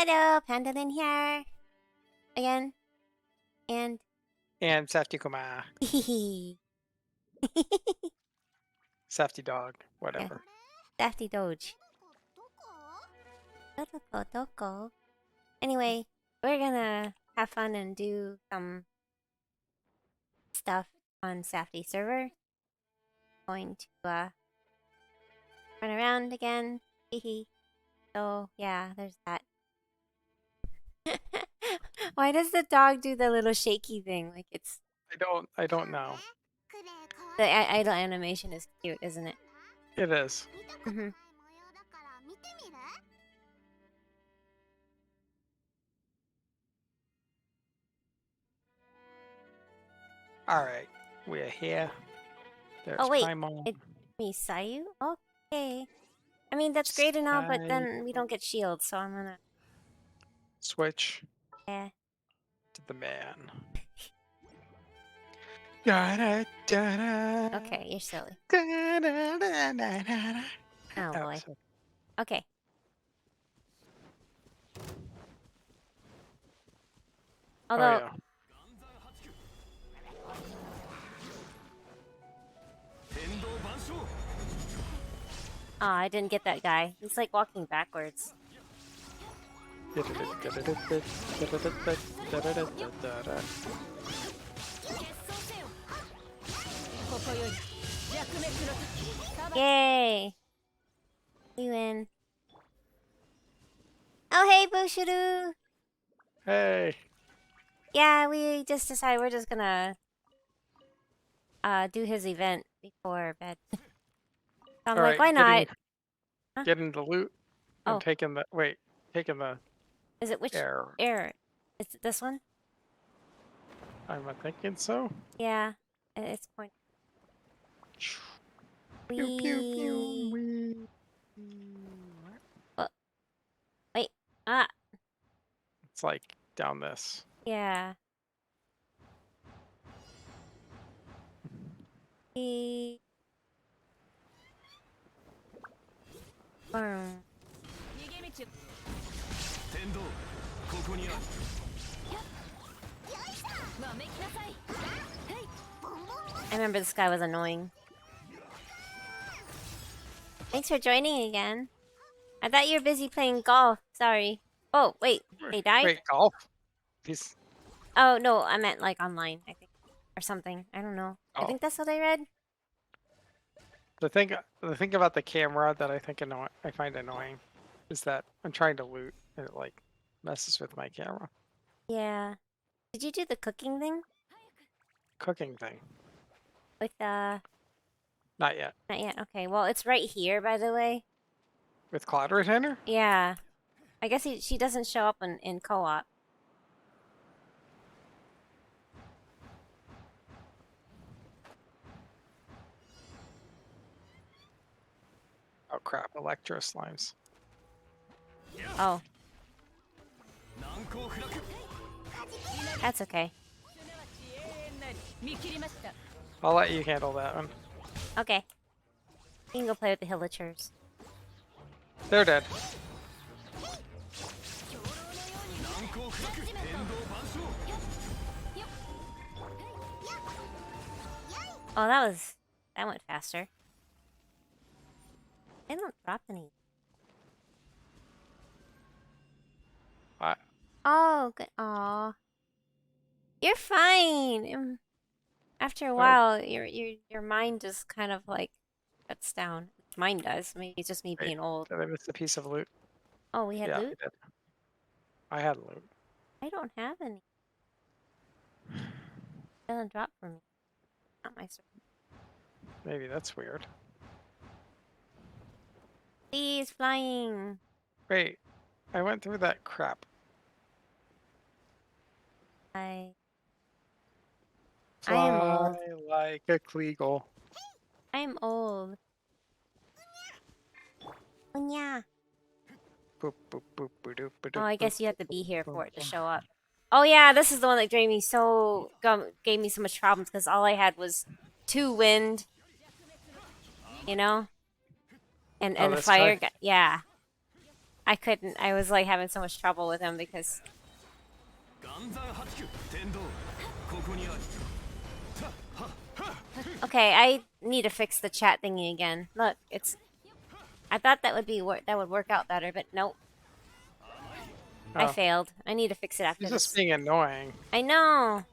Hello, Panda лin here. Again. And And Safty Kuma. Safty dog. yeah, Whatever. Safty Doge. Doko, doko. Anyway, we're gonna have fun and do some stuff on Safty server. Going to run around again. Hehe. So yeah, there's that. Why does the dog do the little shaky thing? Like it's I don't know. the idle animation is cute, isn't it? It is. Mm-hmm. Alright. We're here. There's Oh wait, Paimon. it's me, Sayu? Okay. I mean that's great and all, but then we don't get shields, so I'm gonna Switch yeah. to the man. Da-da-da-da. Okay, you're silly. Da-da-da-da-da-da. Oh boy. So Okay. Although yeah. I didn't get that guy. He's like walking backwards. Yay! We win. Oh hey, Bushiru! Hey. Yeah, we just decided we're just gonna do his event before bed. So I'm like, why not? Huh? Getting the loot and Oh, taking the taking the is it which air. air? Is it this one? I'm thinking so. Yeah, it's point. Pew pew pew. We. Wee. Oh, wait. Ah, It's like down this. yeah. We. Boom. I remember this guy was annoying. Thanks for joining again. I thought you were busy playing golf. Sorry. Oh, wait. They died? Wait, golf? He's Oh, no. I meant like online, I think. Or something. I don't know. I oh. think that's what I read. The thing about the camera that I find annoying is that I'm trying to loot and it like messes with my camera. Yeah. Did you do the cooking thing? Cooking thing. With, Not yet. not yet. Okay. Well, it's right here, by the way. With Cloud Retainer? Yeah. I guess she doesn't show up in co-op. Oh crap, Electro Slimes. Oh. That's okay. I'll let you handle that one. Okay. You can go play with the hillagers. They're dead. Oh, that went faster. I don't drop any. I, Oh, good. Aw. You're fine. After a while, your mind just kind of like shuts down. Mine does. Maybe it's just me wait, being old. did I miss a piece of loot? Oh, we had Yeah, loot? I did. I had loot. I don't have any. Doesn't drop for me. Not my server. Maybe that's weird. Please, flying. Wait, I went through that crap. I Fly am old. like a Kleagle. I am old. Oh, yeah. Boop, boop, boop, boop, boop, boop, Oh, I boop, guess you have to boop, be here boop, for it to boop. show up. Oh yeah, this is the one that gave me so much problems because all I had was 2 wind, you know, and Oh, the this fire guy? yeah. I couldn't. I was like having so much trouble with him because. Okay, I need to fix the chat thingy again. Look, it's. I thought that would work out better, but nope. I Oh, failed. I need to fix it after he's this. just being annoying. I know.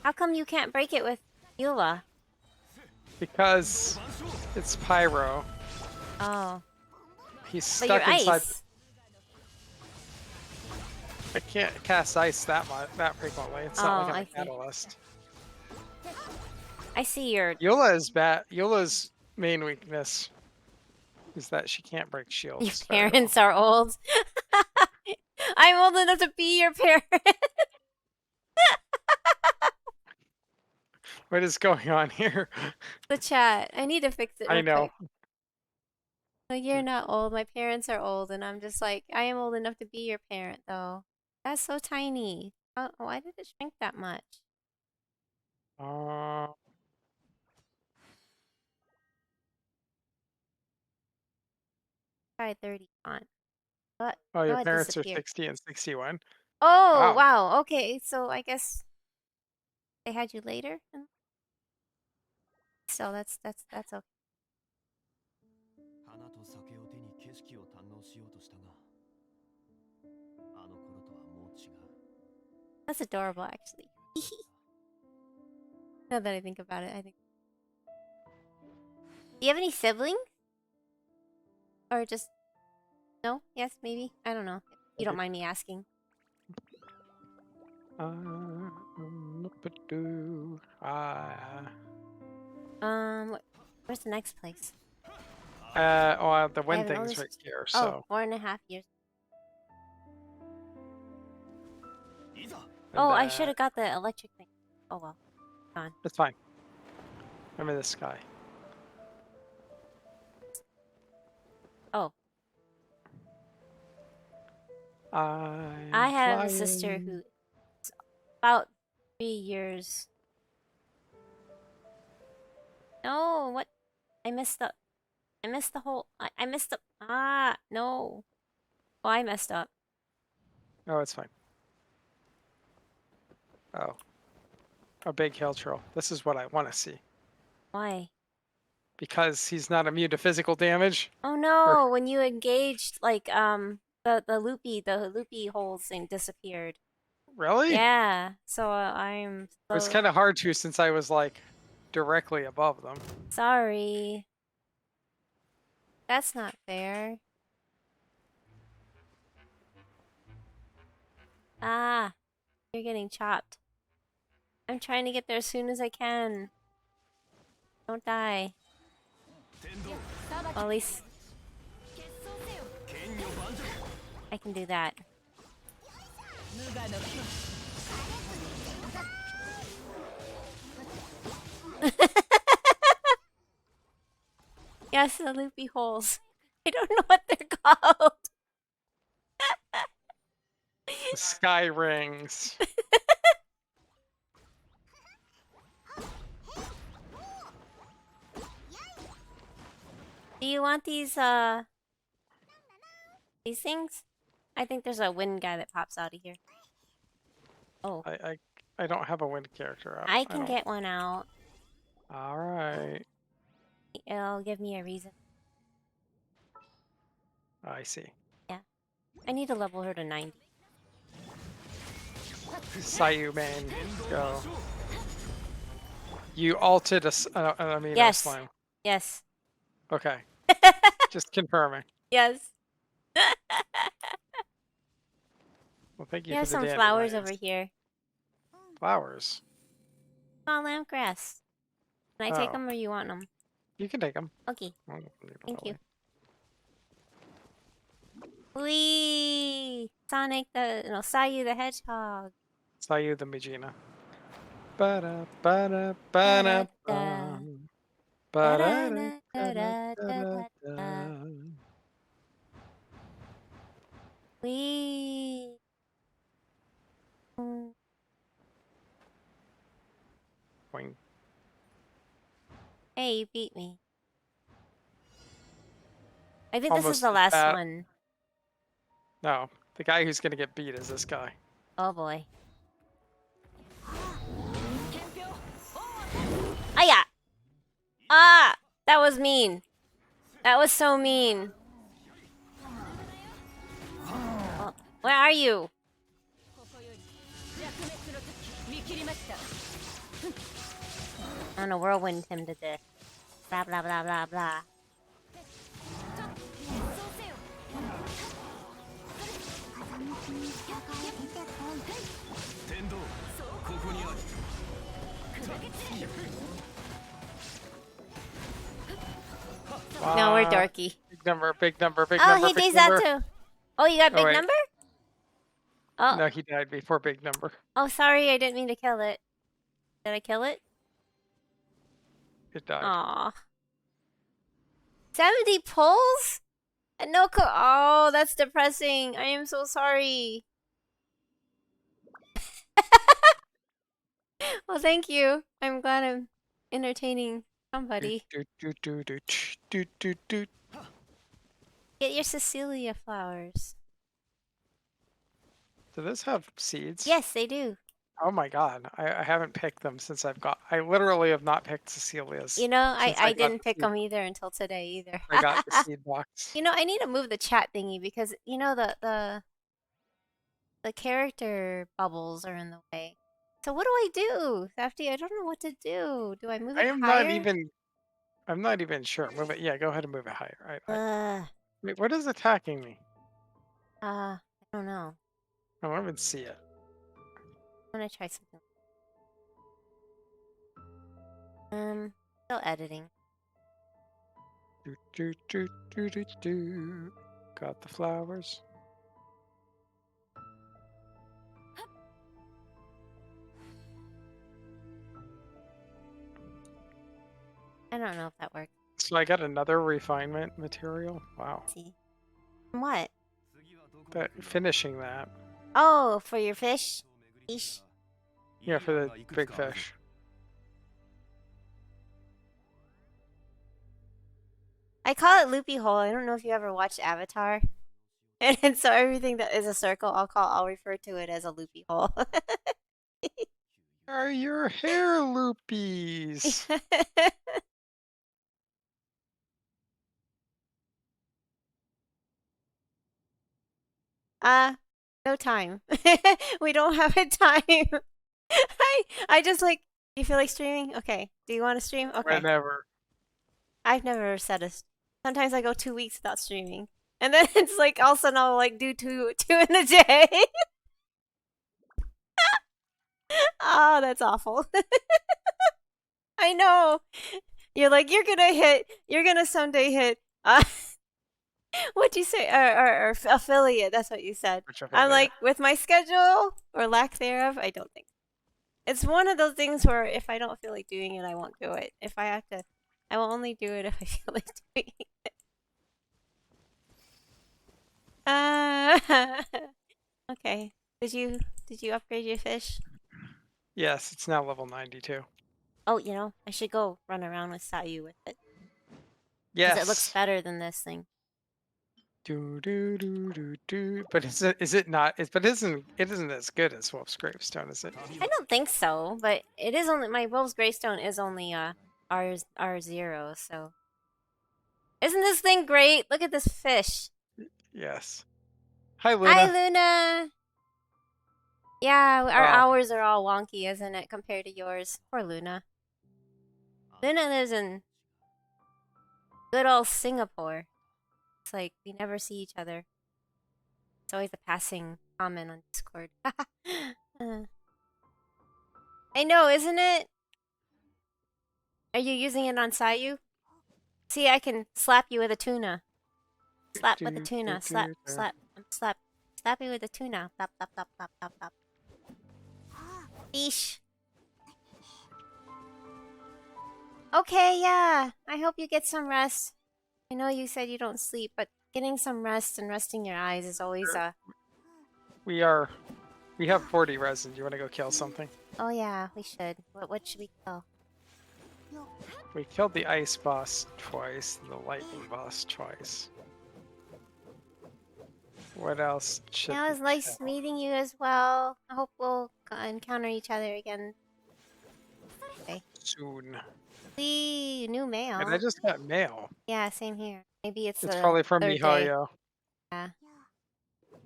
How come you can't break it with Eula? Because it's pyro. Oh. He's But you're stuck inside. ice. I can't cast ice that frequently. It's not like I'm I a see. catalyst. I see your. Eula is bad. Eula's main weakness is that she can't break Your shields very well. parents are old. I'm old enough to be your parent. What is going on here? The chat. I need to fix it I real know. quick. Like, you're not old. My parents are old, and I'm just like, I am old enough to be your parent, though. That's so tiny. Why did it shrink that much? Uh, Try 30 on. What? oh, your No, it parents are disappeared. 60 and 61. Oh, Wow. wow. Okay, so I guess they had you later. So that's okay. That's adorable, actually. Now that I think about it, I think. Do you have any siblings? Or just no? Yes, maybe. I don't know. If you don't mind me asking. Where's the next place? The I wind haven't thing's right noticed. here, Oh, so. 4.5 years. And, Oh, I should have got the electric thing. Oh well, gone. It's fine. I'm in the sky. Oh, I have a sister who's about 3 years. No, what? I messed up. I missed the whole. I messed up. Ah, no. Oh, I messed up. Oh, it's fine. Oh. A big hill troll. This is what I want to see. Why? Because he's not immune to physical damage. Oh Or no! When you engaged, like the loopy holes thing disappeared. really? Yeah. So I'm It was so kind of hard to since I was like directly above them. sorry. That's not fair. Ah, you're getting chopped. I'm trying to get there as soon as I can. Don't die. Well, at least I can do that. Yes, the loopy holes. I don't know what they're called. The sky rings. Do you want these things? I think there's a wind guy that pops out of here. Oh, I don't have a wind character out. I can get one out. All right. It'll give me a reason. I see. Yeah. I need to level her to 90. Sayu main, go. You ulted a Yes. slime. Yes. Okay. Just confirming. Yes. Well, thank you You have for the some flowers dandelions. over here. Flowers. Oh, lamp grass. Can I take Oh. them or you want them? You can take them. Okay. Thank you. Whee! Sonic Sayu the Hedgehog. Sayu the Megina. Ba-da, ba-da, ba-da, ba. Ba-da-da, da-da-da-da-da. Whee! Boing. Hey, you beat me. I think this is Almost the as last bad. one. No, the guy who's gonna get beat is this guy. Oh boy. Ah, yeah. Ah, that was mean. That was so mean. Oh, where are you? I'm gonna whirlwind him to death. Blah blah blah blah blah. No, we're dorky. Big number, big number, big Oh, number. he big does that number. too. Oh, you got Oh, big wait. number? Oh, No, he died before big number. oh, sorry, I didn't mean to kill it. Did I kill it? It died. Aw. 70 pulls? And no oh, that's depressing. I am so sorry. Well, thank you. I'm glad I'm entertaining somebody. Get your Cecilia flowers. Do those have seeds? Yes, they do. Oh my god, I haven't picked them since I literally have not picked Cecilia's. You know, I since didn't pick them either until today either. I got the seed box. You know, I need to move the chat thingy because you know the character bubbles are in the way. So what do I do, Safty? I don't know what to do. Do I move it higher? I'm not even sure. Move it. Yeah, go ahead and move it higher. Wait, what is attacking me? I don't know. I don't even see it. I'm gonna try something. Still editing. Got the flowers. I don't know if that works. So I got another refinement material. Wow. Let's see. What? Finishing that. Oh, for your fish? Fish? Yeah, for the big fish. I call it loopy hole. I don't know if you ever watched Avatar. And so everything that is a circle, I'll refer to it as a loopy hole. Are your hair loopies? No time. We don't have a time. I just like, you feel like streaming? Okay. Do you want to stream? Okay. Whenever. I've never said a. Sometimes I go 2 weeks without streaming, and then it's like all of a sudden I'll like do two in a day. Oh, that's awful. I know. You're like you're gonna someday hit. What'd you say? Or affiliate. That's what you said. I'm like, with my schedule or lack thereof, I don't think. It's one of those things where if I don't feel like doing it, I won't do it. If I have to, I will only do it if I feel like doing it. Okay. Did you upgrade your fish? Yes, it's now level 92. Oh, you know, I should go run around with Sayu with it. Yes. Because it looks better than this thing. But is it not? But it isn't as good as Wolf's Gravestone, is it? I don't think so, but it is only my Wolf's Greystone is only R0, so isn't this thing great? Look at this fish. Yes. Hi, Luna. Hi, Luna. Yeah, our hours are all wonky, isn't it, compared to yours? Poor Luna. Luna lives in good old Singapore. It's like we never see each other. It's always a passing comment on Discord. I know, isn't it? Are you using it on Sayu? See, I can slap you with a tuna. Slap with a tuna. Slap, slap, slap. Slap you with a tuna. Slap, slap, slap, slap, slap, slap. Fish. Okay, yeah. I hope you get some rest. I know you said you don't sleep, but getting some rest and resting your eyes is always We have 40 resin. Do you want to go kill something? Oh yeah, we should. What should we kill? We killed the ice boss twice, the lightning boss twice. What else should Yeah, it was we nice kill? meeting you as well. I hope we'll encounter each other again. Okay. Soon. See, new mail. And I just got mail. Yeah, same here. Maybe it's It's the probably from third day. miHeLlo. Yeah.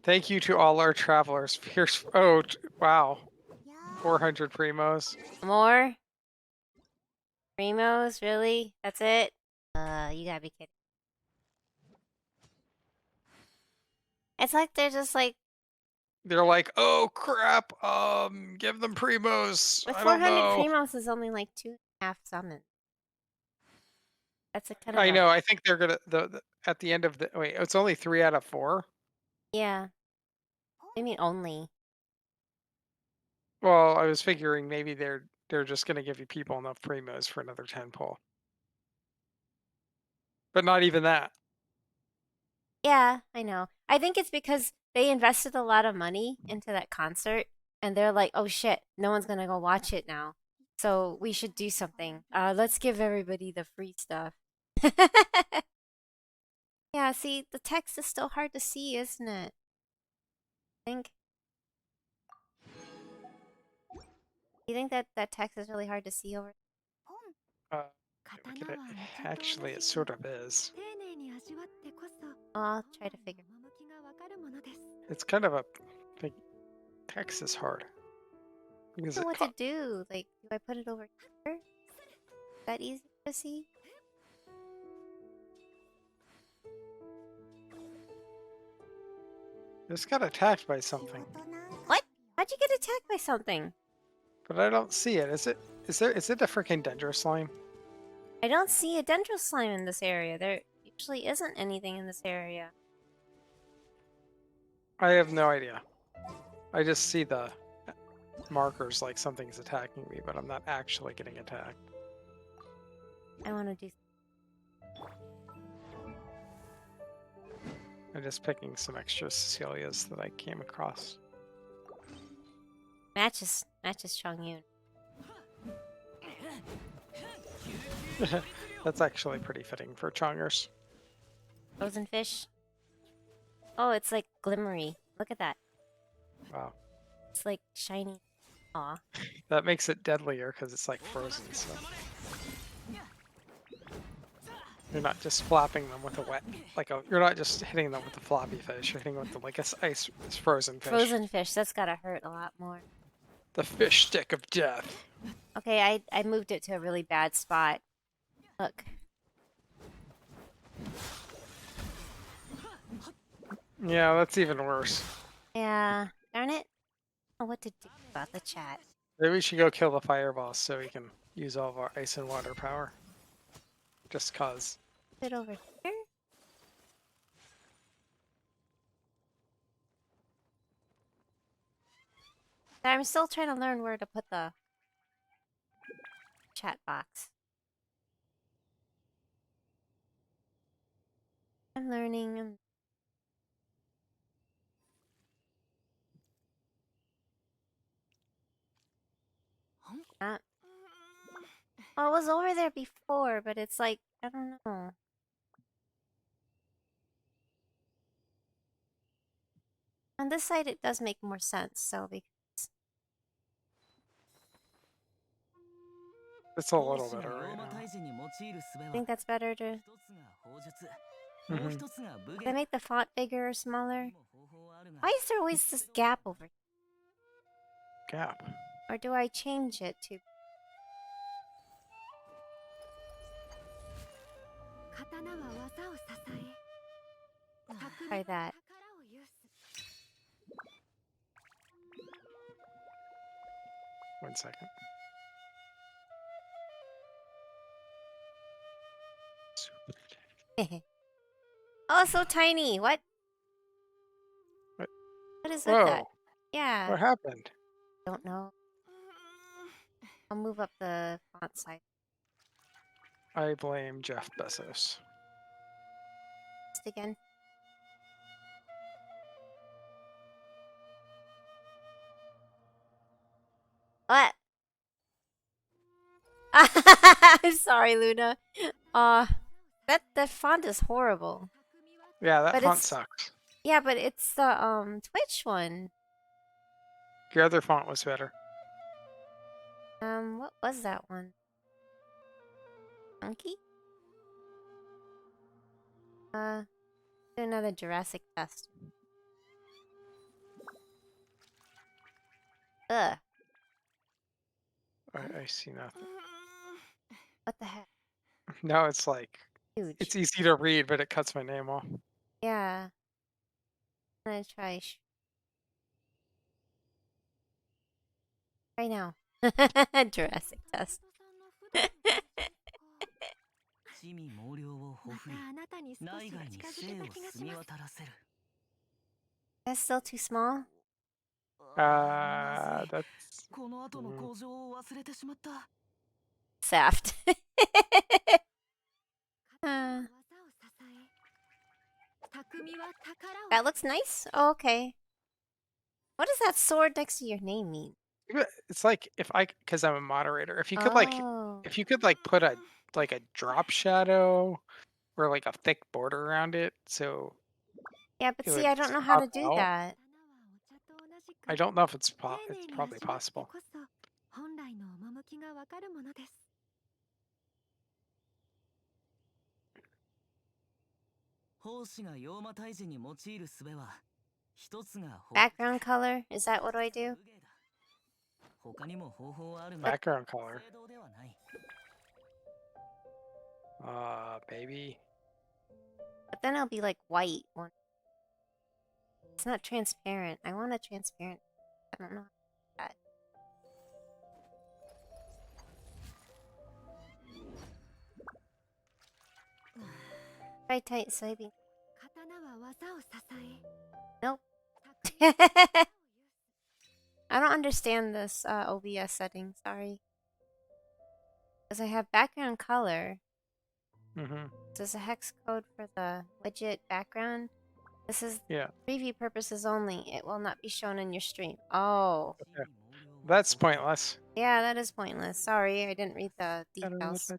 Thank you to all our travelers. Here's wow. 400 primos. More? Primos? Really? That's it? You gotta be kidding. It's like they're just like, They're like, oh crap, give them primos. the I don't 400 know. primos is only like 2.5 summons. That's a kind of I a, know. I think they're gonna at the end of the wait. It's only 3 out of 4. yeah. I mean only. Well, I was figuring maybe they're just gonna give you people enough primos for another 10 pull, but not even that. Yeah, I know. I think it's because they invested a lot of money into that concert and they're like, oh shit, no one's gonna go watch it now. So we should do something. Let's give everybody the free stuff. Yeah, see, the text is still hard to see, isn't it? I think. You think that that text is really hard to see over? Uh, look at it. Actually, it sort of is. Oh, I'll try to figure. It's kind of a big text is hard. I Because don't know it, what to do. Like, do I put it over here? Is that easy to see? just got attacked by something, What? How'd you get attacked by something? but I don't see it. Is it? Is it a freaking dendro slime? I don't see a dendro slime in this area. There usually isn't anything in this area. I have no idea. I just see the markers like something's attacking me, but I'm not actually getting attacked. I want to do. I'm just picking some extra Cecilias that I came across. Matches Chongyun. That's actually pretty fitting for Chongers. Frozen fish. Oh, it's like glimmery. Look at that. Wow. It's like shiny. Aw. That makes it deadlier because it's like frozen, so. You're not just flapping them with a wet, you're not just hitting them with a floppy fish, you're hitting them with like a ice frozen fish. Frozen fish. That's gotta hurt a lot more. The fish stick of death. Okay, I moved it to a really bad spot. Look. Yeah, that's even worse. Yeah. Darn it. I don't know what to do about the chat. Maybe we should go kill the fireballs so we can use all of our ice and water power. Just cause. Put it over here. I'm still trying to learn where to put the chat box. I'm learning. Not. Oh, it was over there before, but it's like, I don't know. On this side, it does make more sense, so because It's a little better right now. I think that's better to... Mhm. Did I make the font bigger or smaller? Why is there always this gap over here? Gap. Or do I change it to... Try that. One second. Oh, so tiny. What? What? What is with that? Whoa. Yeah. What happened? Don't know. I'll move up the font size I blame Jeff Bezos. just again. What? I'm sorry, Luna. That font is horrible. Yeah, that But font it's- sucks. Yeah, but it's the Twitch one. Your other font was better. What was that one? Monkey? Do another Jurassic test. Ugh. I see nothing. What the heck? No, it's like Huge. it's easy to read, but it cuts my name off. Yeah. I'm gonna try right now. Jurassic test. 地味猛量をほふり内外に生を澄み渡らせる That's still too small? That's この後の工場を忘れてしまった Saft. That looks nice. Oh, okay. What does that sword next to your name mean? it's like if because I'm a moderator, if you could Oh. put a drop shadow or like a thick border around it, so Yeah, but it see, would I don't know how to pop do out. that. I don't know if it's probably possible. 本来の趣がわかるものです。奉仕が妖魔退治に用いる術は一つが Background color? Is that what do I do? 他にも方法はあるが Background color. 正道ではない Baby. But then it'll be like white. It's not transparent. I want a transparent. I don't know. That. Try tight soybean. 刀は技を支え。 Nope. I don't understand this OBS setting. Sorry. Because I have background color. Mm-hmm. There's a hex code for the widget background. This is Yeah. preview purposes only. It will not be shown in your stream. Oh. Okay. That's pointless. Yeah, that is pointless. Sorry, I didn't read the details.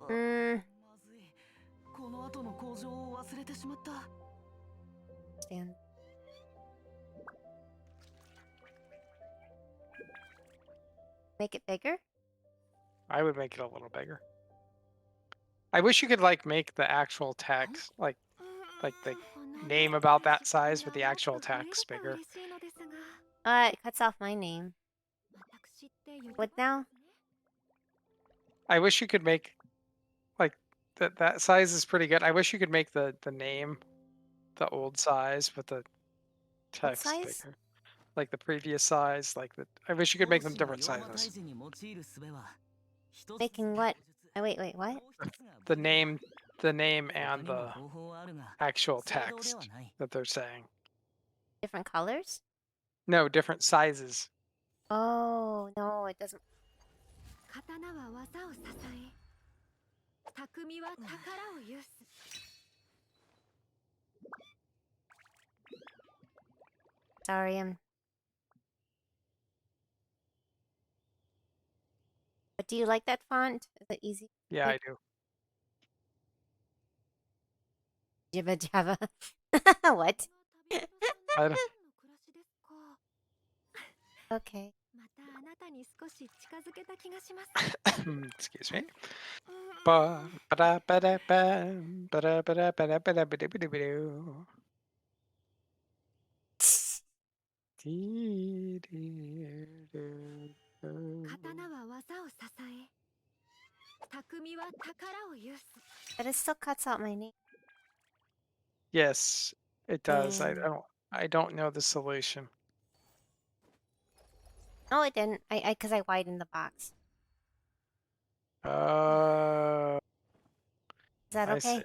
まずいこの後の工場を忘れてしまった Stand. Make it bigger? I would make it a little bigger. I wish you could like make the actual text like the name about that size with the actual text bigger. It cuts off my name. What now? I wish you could make like that size is pretty good. I wish you could make the name the old size with the text size? bigger. Like the previous size, I wish you could make them different sizes. Making what? Oh, wait, what? The name and the actual text that they're saying. Different colors? No, different sizes. Oh, no, it doesn't. 刀は技を支え。匠は宝を有す。 Sorry, But do you like that font? Is it easy? Yeah, I do. Jibba jabba. What? I don't- Okay. またあなたに少し近づけた気がします。 Excuse me. Ba ba da ba da ba ba da ba da ba da ba da ba da ba da ba do. Dee dee doo doo. 刀は技を支え。匠は宝を有す。 But it still cuts out my name. Yes, it does. Dang. I don't know the solution. No, it didn't. Because I widened the box. Is that I okay? see.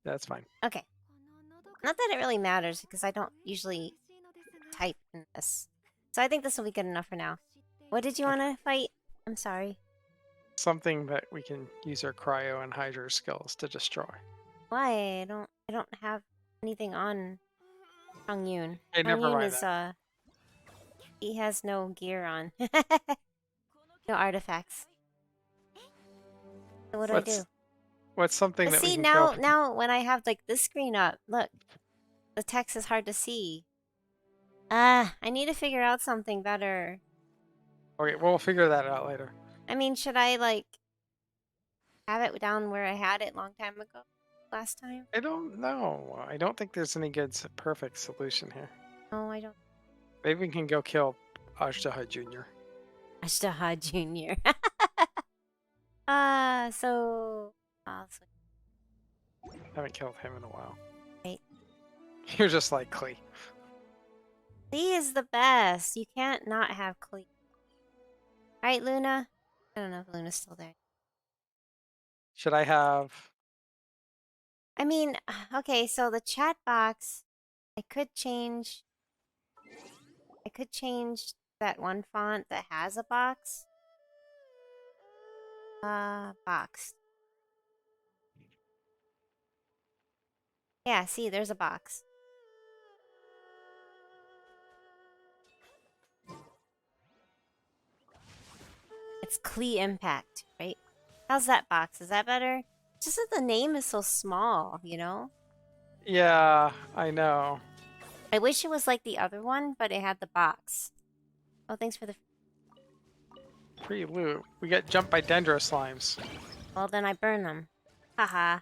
That's fine. Okay. Not that it really matters because I don't usually type in this. So I think this will be good enough for now. What did you want to fight? I'm sorry. Something that we can use our cryo and hydro skills to destroy. Why? I don't have anything on Hongyun. Hey, never Hongyun mind is he has no gear on. No artifacts. So what do I do? What's something But that we see, can now, kill? now when I have like this screen up, look, the text is hard to see. I need to figure out something better. Okay, we'll figure that out later. I mean, should I like have it down where I had it long time ago, last time? I don't know. I don't think there's any good perfect solution here. No, I don't. Maybe we can go kill Ashtaha Jr. Ashtaha Jr. So Haven't killed him in a while. Right. You're just like Klee. Klee is the best. You can't not have Klee. Right, Luna? I don't know if Luna's still there. Should I have... I mean, okay, so the chat box, I could change that one font that has a box. Box. Yeah, see, there's a box. It's Klee Impact, right? How's that box? Is that better? Just that the name is so small, you know? Yeah, I know. I wish it was like the other one, but it had the box. Oh, thanks for the... Free loot. We get jumped by Dendro slimes. Well, then I burn them. Haha.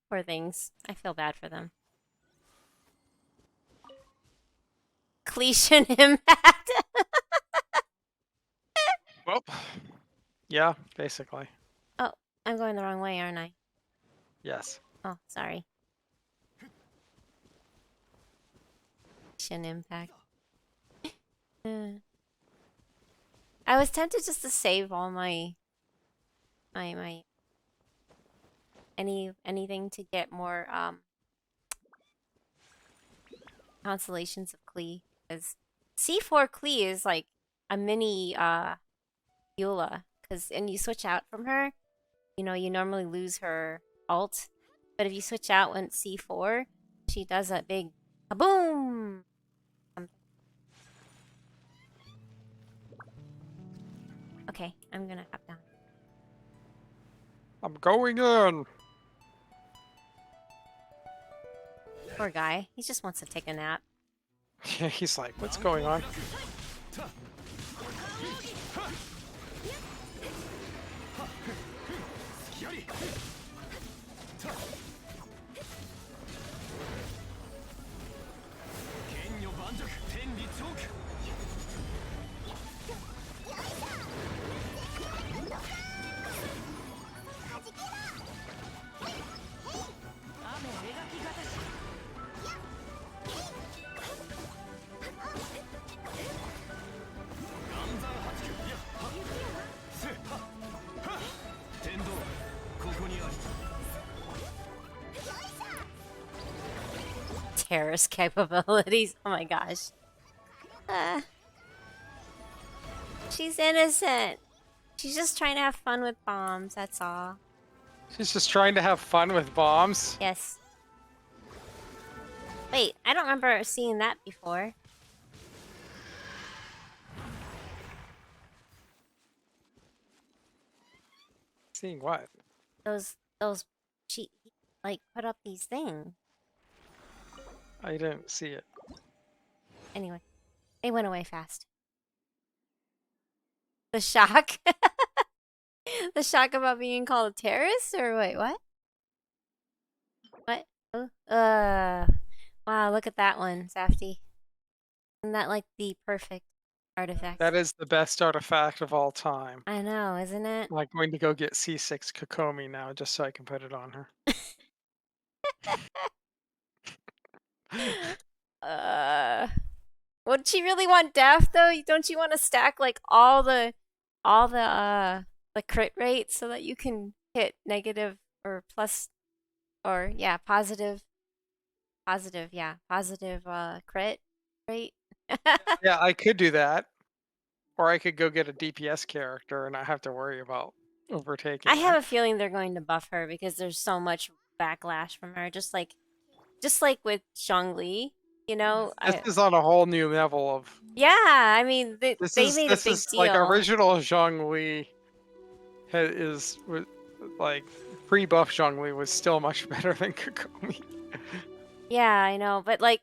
Poor things. I feel bad for them. Genshin Impact. Well, yeah, basically. Oh, I'm going the wrong way, aren't I? Yes. Oh, sorry. Genshin Impact. I was tempted just to save all my anything to get more constellations of Klee, because C4 Klee is like a mini Eula, and you switch out from her, you know, you normally lose her ult, but if you switch out when C4, she does that big kaboom. Okay, I'm gonna hop down. I'm going in. Poor guy, he just wants to take a nap. Yeah, he's like, what's going on? Terrorist capabilities. Oh my gosh. She's innocent. She's just trying to have fun with bombs, that's all. She's just trying to have fun with bombs. Yes. Wait, I don't remember seeing that before. Seeing what? She, like, put up these things. I didn't see it. Anyway, they went away fast. The shock? The shock about being called a terrorist? Or wait, what? What? Oh, wow, look at that one, Safty. Isn't that like the perfect artifact? That is the best artifact of all time. I know, isn't it? I'm like going to go get C6 Kokomi now just so I can put it on her. Would she really want death though? Don't you want to stack like all the crit rate so that you can hit negative or plus or yeah, positive crit rate? Yeah, I could do that. Or I could go get a DPS character and not have to worry about overtaking. I have a feeling they're going to buff her because there's so much backlash from her, just like with Zhongli. You know, This is on a whole new level of. yeah. I mean, they made a big like deal. original Zhongli like pre-buff Zhongli was still much better than Kokomi. Yeah, I know, but like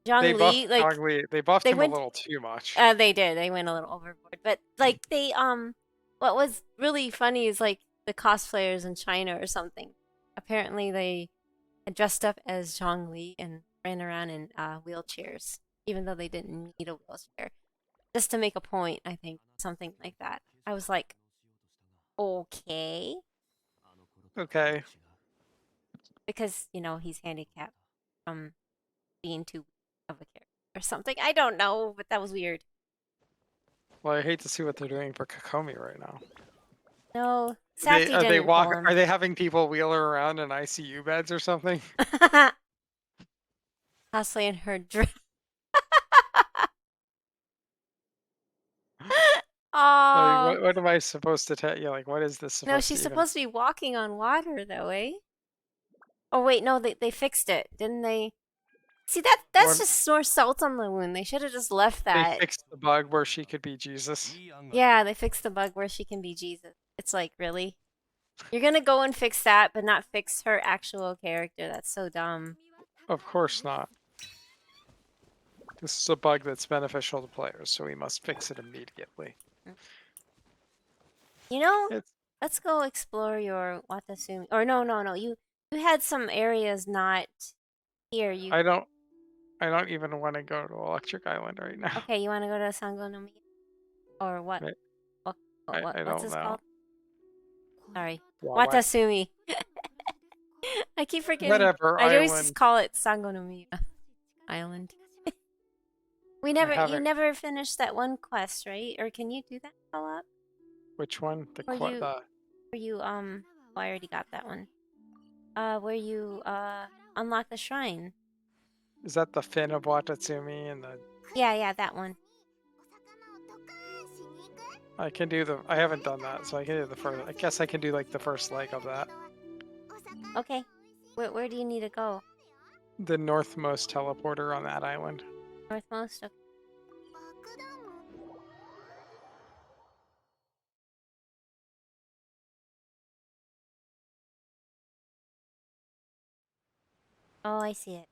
They buffed Zhongli, like Zhongli. They buffed they him went. a little too much. They did. They went a little overboard. But like they what was really funny is like the cosplayers in China or something. Apparently they had dressed up as Zhongli and ran around in wheelchairs, even though they didn't need a wheelchair. Just to make a point, I think. Something like that. I was like, okay. Okay. Because, you know, he's handicapped from being too weak of a character or something. I don't know, but that was weird. Well, I hate to see what they're doing for Kokomi right now. No, Safty didn't pull him. Are they having people wheel her around in ICU beds or something? Cosplay in her dress. Oh, Like, what am I supposed to tell you? Like, what is this supposed no, to she's even... supposed to be walking on water though, eh? Oh wait, no, they fixed it, didn't they? See that's just more salt on the wound. They should have just left They that. fixed the bug where she could be Jesus. Yeah, they fixed the bug where she can be Jesus. It's like, really? You're gonna go and fix that, but not fix her actual character. That's so dumb. Of course not. This is a bug that's beneficial to players, so we must fix it immediately. You know, It's... let's go explore your Watasumi. Or no. You had some areas not here. I don't even want to go to Electric Island right now. Okay, you want to go to Sango no Miya? Or what? I What's don't this know. called? Sorry. What? Watasumi. I keep forgetting. Whatever I always island. just call it Sango no Miya Island. You never finished that one quest, right? Or can you do that co-op? Which one? Where you oh, I already got that one. Where you unlock the shrine. Is that the fin of Watatsumi and the... Yeah, that one. I can do the... I haven't done that, so I can do the first... I guess I can do like the first leg of that. Okay. Where do you need to go? The northmost teleporter on that island. Northmost? Okay. Oh, I see it.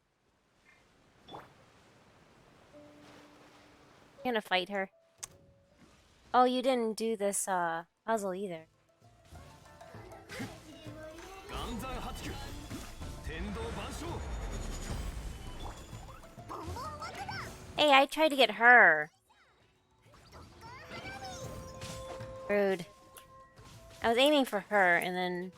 You're gonna fight her. Oh, you didn't do this puzzle either. Hey, I tried to get her. Rude. I was aiming for her and then...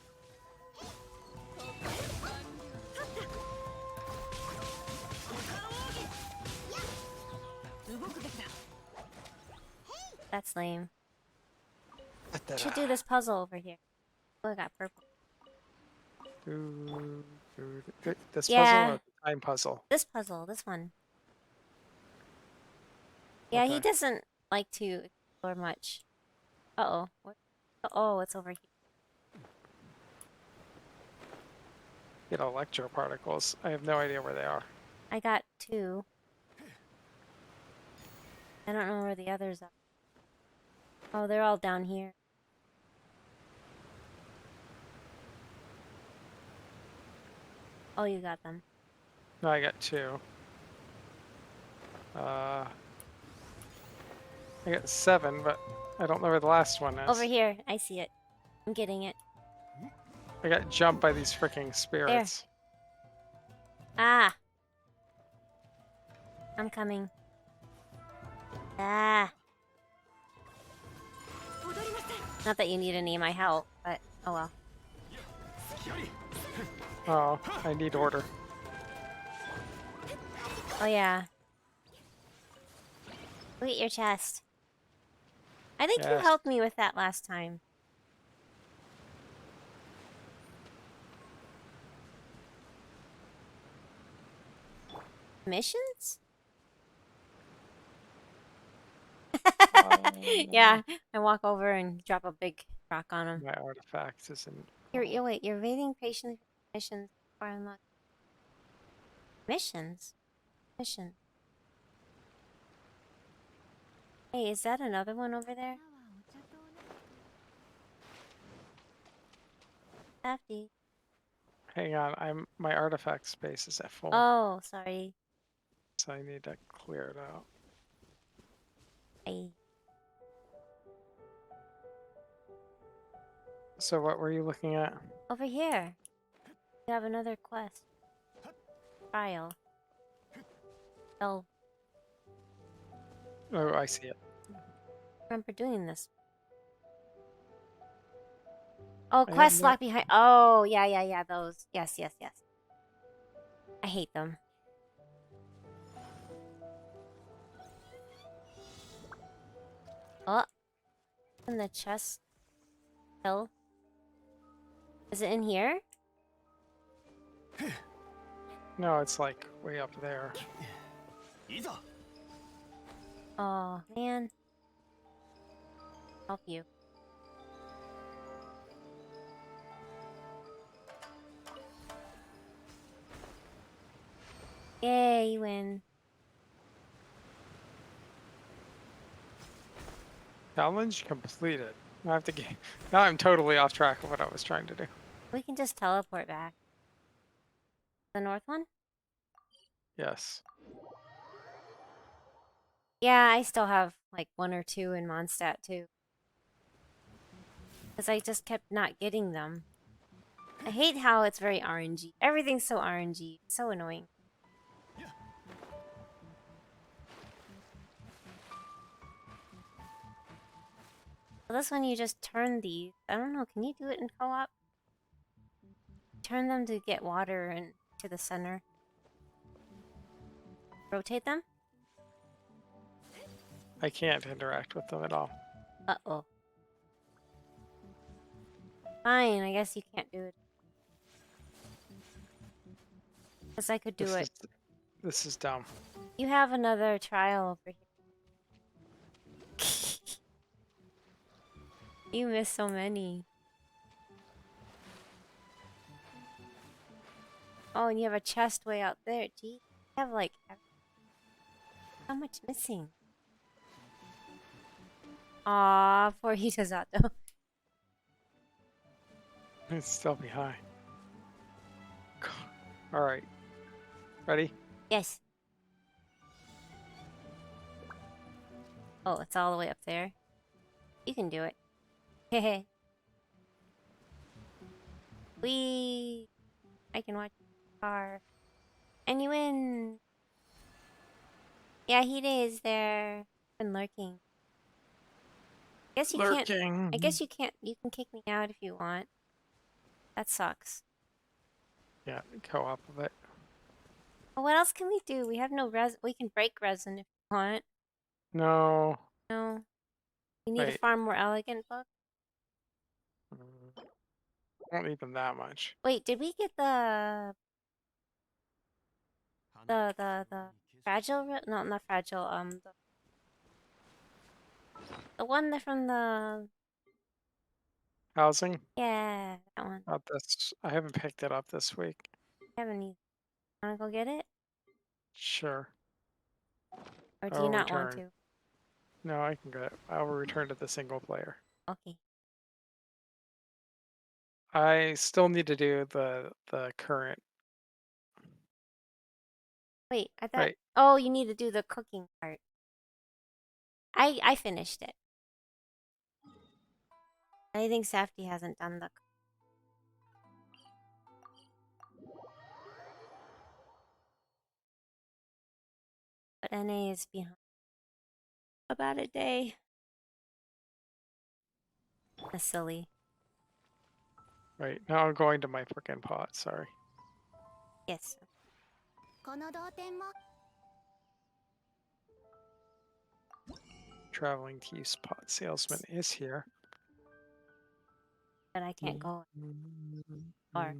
That's lame. We should do this puzzle over here. Oh, I got purple. This Yeah. puzzle or the time puzzle? This puzzle, this one. Yeah, he Okay. doesn't like to explore much. Uh-oh. Oh, it's over here. Get electro particles. I have no idea where they are. I got 2. I don't know where the others are. Oh, they're all down here. Oh, you got them. No, I got 2. I got 7, but I don't know where the last one is. Over here. I see it. I'm getting it. I got jumped by these freaking spirits. Ah! I'm coming. Ah! Not that you need any of my help, but oh well. Oh, I need order. Oh yeah. Look at your chest. I think you Yes. helped me with that last time. Missions? Yeah, I walk over and drop a big rock on him. My artifact isn't... Wait, you're evading patient missions are unlocked. Missions? mission. Hey, is that another one over there? 花はお茶と同じく Safty. Hang on, my artifact space is at full, Oh, sorry. so I need to clear it out. Hey. So what were you looking at? Over here. We have another quest. Trial. Oh, Oh, I see it. I remember doing this. Oh, I have quest no- locked behind. Oh, yeah, those. Yes. I hate them. Oh, in the chest. Hill. Is it in here? No, it's like way up there. いざ Oh, man. Help you. Yay, you win. Challenge completed. I have to get. Now I'm totally off track of what I was trying to do. We can just teleport back. The north one? Yes. Yeah, I still have like 1 or 2 in Mondstadt too. Because I just kept not getting them. I hate how it's very RNG. Everything's so RNG. So annoying. Well, this one you just turn these. I don't know, can you do it in co-op? Turn them to get water into the center. Rotate them? I can't interact with them at all. Uh-oh. Fine, I guess you can't do it. Guess I could do it. This is dumb. You have another trial over here. You missed so many. Oh, and you have a chest way out there. Gee, you have like how much missing? Aw, poor Hitazato. It's still behind. All right. Ready? Yes. Oh, it's all the way up there. You can do it. Hehe. Wee. I can watch the car. And you win. Yeah, Hide is there. Been lurking. Guess you can't. I guess you can't. You can kick me out if you want. That sucks. Yeah, co-op of it. Oh, what else can we do? We have no res. We can break resin if you want. No. No. You need a Wait. far more elegant book. Won't need them that much. Wait, did we get the fragile? No, not fragile. The one that from the Housing? yeah, that one. Not this. I haven't picked it up this week. I haven't either. Wanna go get it, Sure. or do you I'll not want return. to? No, I can get it. I'll return to the single player. Okay. I still need to do the current. Wait, I thought. Right. Oh, you need to do the cooking part. I finished it. I think Safty hasn't done the. But NA is behind about a day. That's silly. Right. Now I'm going to my frickin' pot. Sorry. Yes. この同点も Traveling to use pot salesman is here. But I can't go. Or.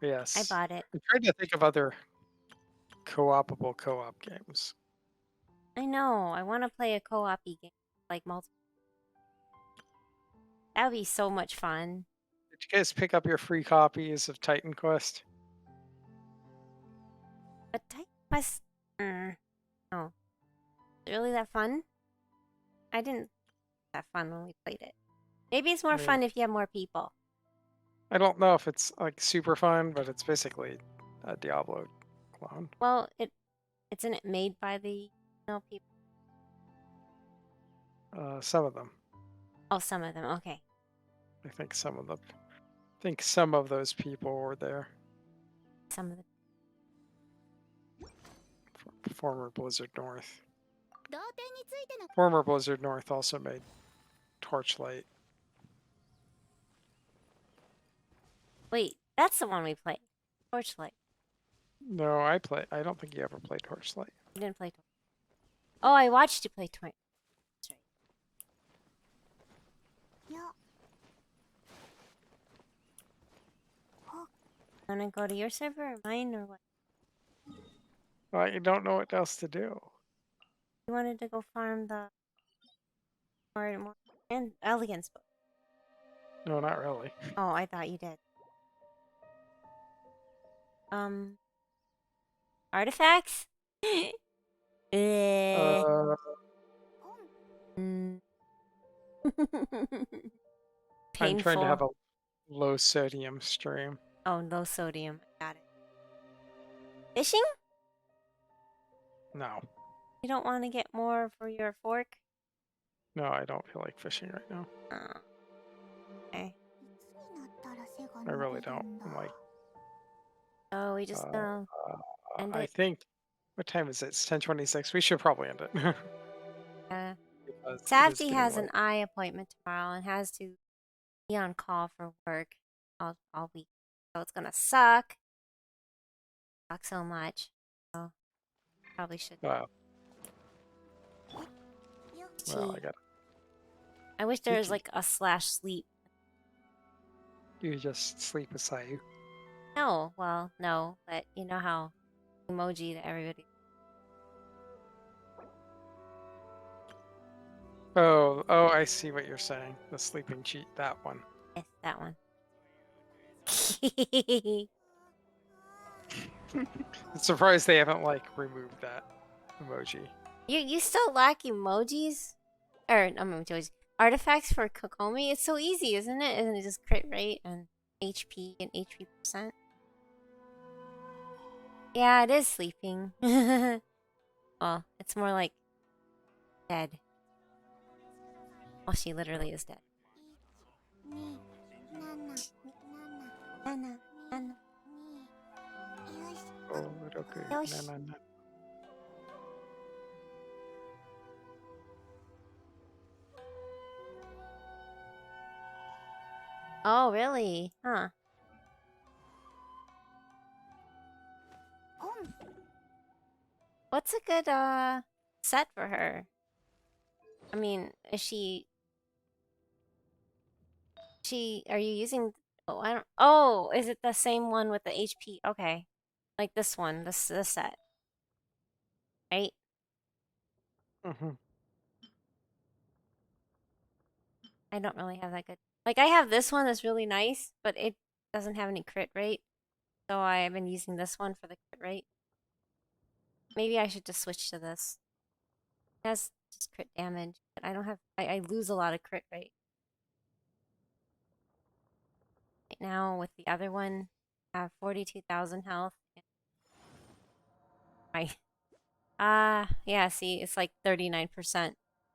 Yes. I bought it. I'm trying to think of other co-opable co-op games. I know. I want to play a co-op game, like multiple. That would be so much fun. you guys pick up your free copies of Titan Quest? But type quest. No. Is it really that fun? I didn't have fun when we played it. Maybe it's more I mean, fun if you have more people. I don't know if it's like super fun, but it's basically a Diablo clone. Well, isn't it made by the people? Some of them. Oh, some of them. Okay. I think some of them. I think some of those people were there. Some of the. Former Blizzard North. 同点についての Former Blizzard North also made Torchlight. Wait, that's the one we played. Torchlight. No, I don't think you ever played Torchlight. You didn't play Torchlight. Oh, I watched you play Torchlight. That's right. いや Wanna go to your server or mine or what? Well, you don't know what else to do. You wanted to go farm the more and elegance book. No, not really. Oh, I thought you did. Artifacts? Uh, Mm. I'm trying to have Painful. a low sodium stream. Oh, low sodium. Got it. Fishing? No. You don't want to get more for your fork? No, I don't feel like fishing right now. Oh. Okay. いつになったら背が I 伸び really る don't. んだ I'm like, Oh, we just end I it. think, what time is it? It's 10:26. We should probably end it. Uh, Because it is Safty getting has late. an eye appointment tomorrow and has to be on call for work all week. So it's gonna suck. Suck so much. So probably should. Wow. よ Well, Gee. I got I wish there was Icky. like a slash sleep. you just sleep aside you. No, well, no, but you know how emoji that everybody. Oh, I see what you're saying. The sleeping cheat, that one. Yes, that one. I'm surprised they haven't like removed that emoji. You still lack emojis? Or emojis. Artifacts for Kokomi? It's so easy, isn't it? Isn't it just crit rate and HP percent? Yeah, it is sleeping. Well, it's more like dead. Oh, she literally is dead. 2 7 7 7 2 よし Oh, okay. Yosh. No. Oh, really? Huh. ポン What's a good set for her? I mean, is she are you using oh, I don't oh, is it the same one with the HP? Okay. Like this one, this set. Right? Mm-hmm. I don't really have that good. Like I have this one that's really nice, but it doesn't have any crit rate. So I've been using this one for the crit rate. Maybe I should just switch to this. It has just crit damage, but I don't have I lose a lot of crit rate. Right now with the other one, I have 42,000 health. I yeah, see, it's like 39%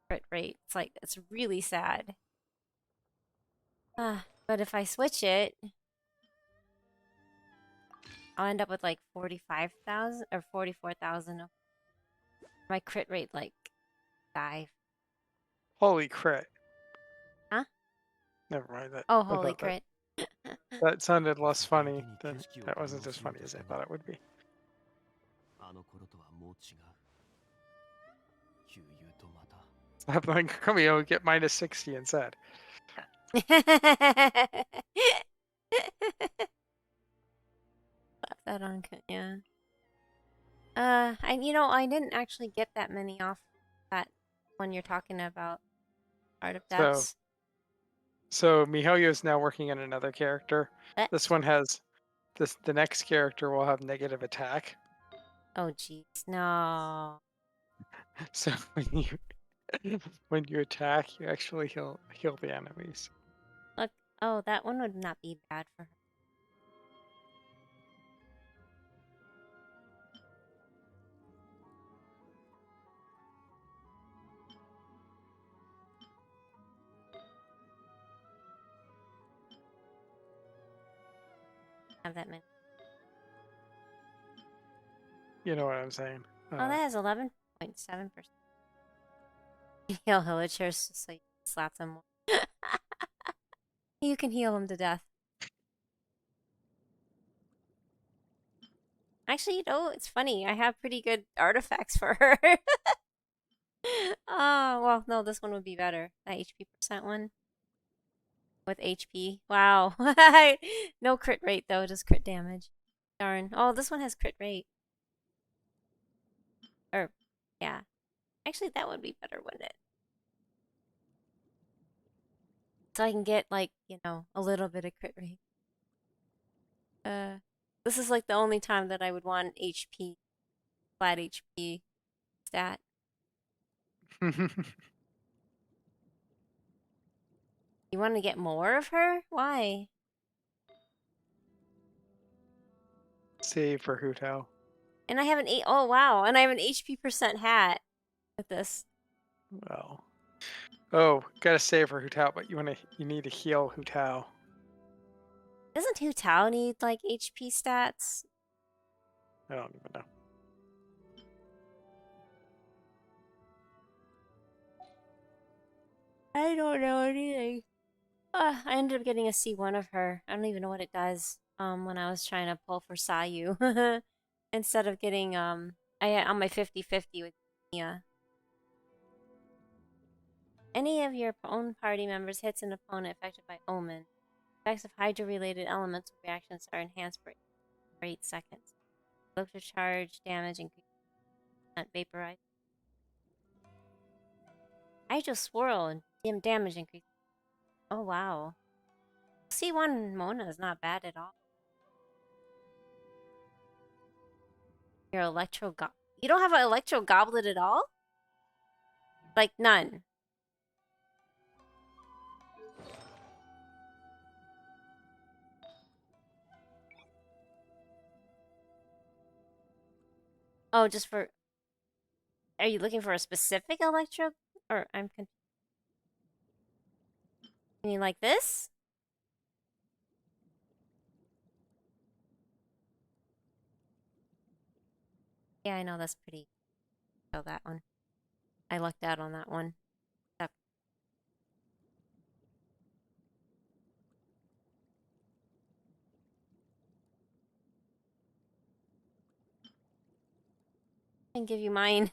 crit rate. It's like it's really sad. But if I switch it, I'll end up with like 45,000 or 44,000. My crit rate like dive. Holy crit. Huh? Never mind that. Oh, I holy thought that- crit. That sounded less funny than that wasn't as funny as I thought it would be. あの頃とはもう違う。悠々とまた Stop like, come here, get minus 60 instead. Slap that on, yeah. I didn't actually get that many off that one you're talking about. Art of So- Depths. So miHeLlo is now working on another character. What? This one has the next character will have negative attack. Oh, jeez. No. So when you attack, you actually heal the enemies. Look. Oh, that one would not be bad for her. Have that many. You know what I'm saying? Oh, that has 11.7%. Heal villagers just so you can slap them more. You can heal them to death. Actually, you know, it's funny. I have pretty good artifacts for her. Oh, well, no, this one would be better. That HP percent one. With HP. Wow. No crit rate, though, just crit damage. Darn. Oh, this one has crit rate. Or, yeah. Actually, that would be better, wouldn't it? So I can get, like, you know, a little bit of crit rate. This is, like, the only time that I would want HP, flat HP stat. You want to get more of her? Why? Save for hu-tao. And I have an oh wow, and I have an HP percent hat with this. Well. Oh, gotta save for hu-tao, but you need to heal hu-tao. Doesn't hu-tao need like HP stats? I don't even know. I don't know anything. I ended up getting a C1 of her. I don't even know what it does. When I was trying to pull for Sayu. Instead of getting on my 50-50 with ｍෙдиа. Any of your own party members hits an opponent affected by Omen. Effects of Hydra-related elemental reactions are enhanced for 8 seconds. Look to charge damage increase vaporize. Hydro swirl and damage increase. Oh wow. C1 Mona is not bad at all. Your electro you don't have an electro goblet at all? Like none. Oh, just for. Are you looking for a specific electro? Or I'm confused. You mean like this? Yeah, I know that's pretty. Oh, that one. I lucked out on that one. Yep. I can give you mine.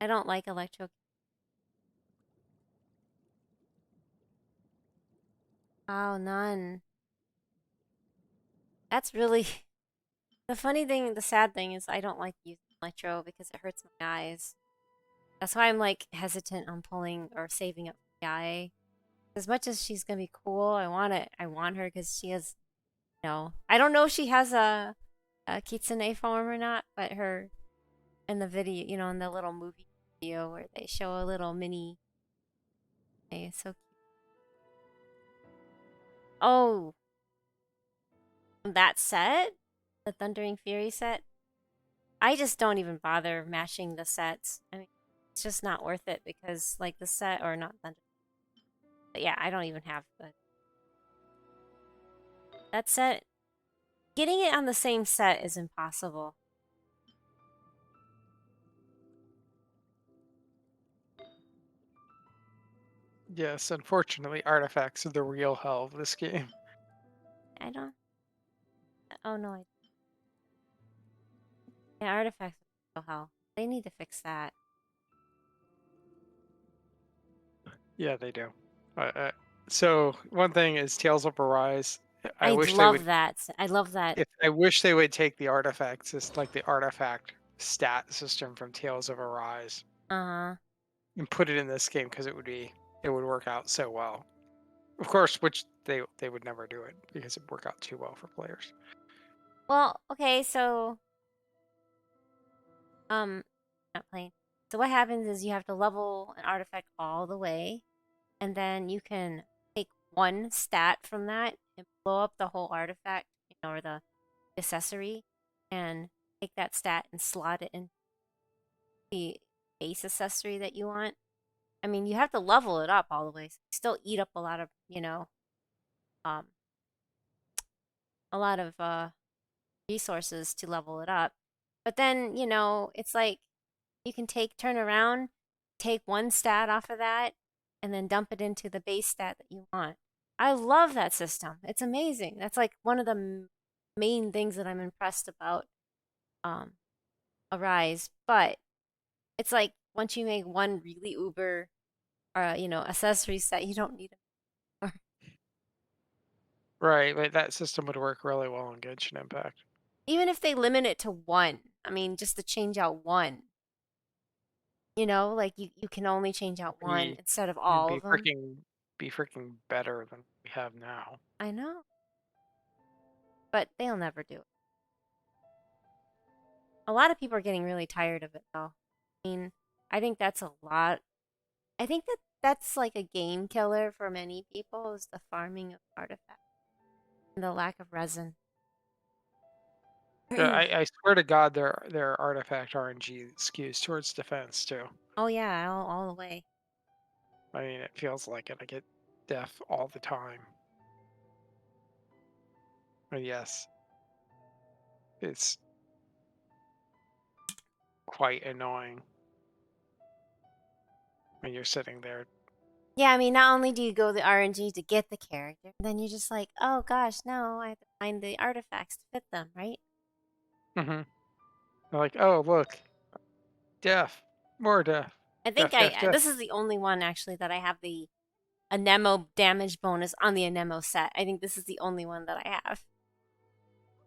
I don't like electro. Oh, none. That's really the funny thing. The sad thing is I don't like using electro because it hurts my eyes. That's why I'm like hesitant on pulling or saving up for the eye. As much as she's gonna be cool, I want it. I want her because she has. No, I don't know if she has a kitsune form or not, but her in the video, you know, in the little movie video where they show a little mini. Hey, it's so cute. Oh, that set, the Thundering Fury set. I just don't even bother matching the sets. I mean, it's just not worth it because, like, the set or not Thunder. But yeah, I don't even have that set. Getting it on the same set is impossible. Yes, unfortunately, artifacts are the real hell of this game. I don't. Oh no, yeah, artifacts are real hell. They need to fix that. Yeah, they do. So one thing is Tales of Arise. I wish they love would. that. I love that. I wish they would take the artifacts, just like the artifact stat system from Tales of Arise. Uh-huh. and put it in this game because it would work out so well. Of course, which they would never do it because it would work out too well for players. Well, okay, so not playing. So what happens is you have to level an artifact all the way, and then you can take one stat from that and blow up the whole artifact, or the accessory, and take that stat and slot it in the base accessory that you want. I mean, you have to level it up all the way. So you still eat up a lot of, um, resources to level it up. But then, it's like you can turn around, take one stat off of that, and then dump it into the base stat that you want. I love that system. It's amazing. That's like one of the main things that I'm impressed about Arise. But it's like once you make one really uber, accessory set, you don't need it anymore. Right, but that system would work really well in Genshin Impact. Even if they limit it to one, I mean, just to change out one. Like you can only change out one Be instead of it'd all of them. be freaking better than we have now. I know. But they'll never do it. A lot of people are getting really tired of it, though. I mean, I think that's a lot. I think that's like a game killer for many people is the farming of artifacts and the lack of resin. Yeah, I swear to God, there are artifact RNG skews towards defense too. Oh yeah, all the way. I mean, it feels like it. I get death all the time. But yes, it's quite annoying when you're sitting there. Yeah, I mean, not only do you go the RNG to get the character, then you're just like, oh gosh, no, I have to find the artifacts to fit them, right? Mm-hmm. They're like, oh look, death, more death, I think death. this is the only one actually that I have the Anemo damage bonus on the Anemo set. I think this is the only one that I have.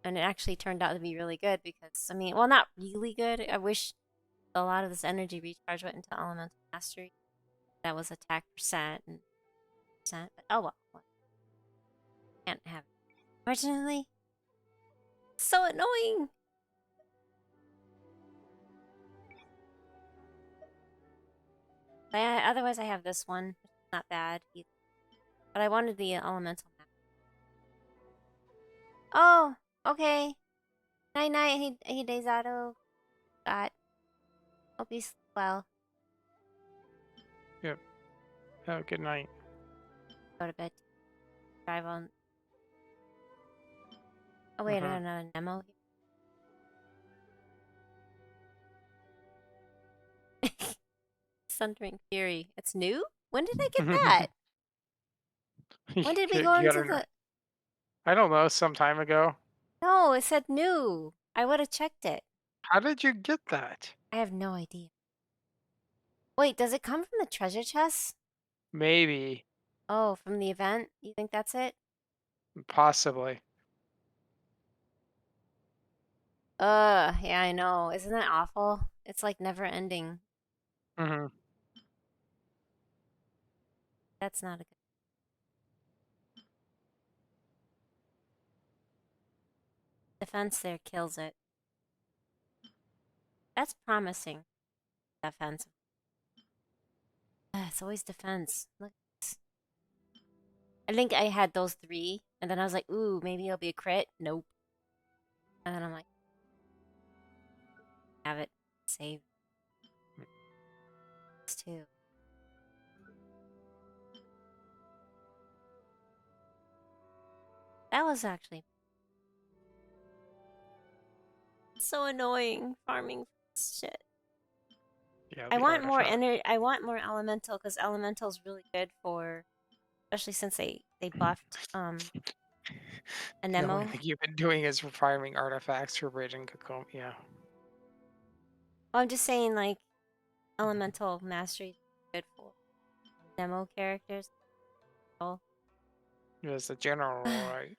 And it actually turned out to be really good because, I mean, well, not really good. I wish a lot of this energy recharge went into Elemental Mastery. That was attack percent and percent, but oh well. Can't have it. Unfortunately, so annoying. Otherwise, I have this one, which is not bad either. But I wanted the Elemental Mastery. Oh, okay. Night night, hey Desato. God. Hope you sleep well. Yep. Oh, good night. Go to bed. Drive on. Oh wait, I got Uh-huh. another Nemo here. Sundering Fury. It's new? When did I get that? When did we go You into gotta know. the... I don't know. Some time ago. No, it said new. I would have checked it. How did you get that? I have no idea. Wait, does it come from the treasure chest? Maybe, Oh, from the event? You think that's it? possibly. Yeah, I know. Isn't that awful? It's like never ending. Mm-hmm. That's not a good... Defense there kills it. That's promising. Defense. It's always defense. Look. I think I had those three, and then I was like, ooh, maybe it'll be a crit. Nope. And then I'm like, have it. Save. This too. That was actually so annoying farming shit. Yeah, I the want more artifact. I want more elemental because elemental is really good for, especially since they buffed The only Anemo. thing you've been doing is farming artifacts for Bridge and Cacomb. Yeah. Well, I'm just saying like elemental mastery is good for Nemo characters. Oh. It was the general rule, right?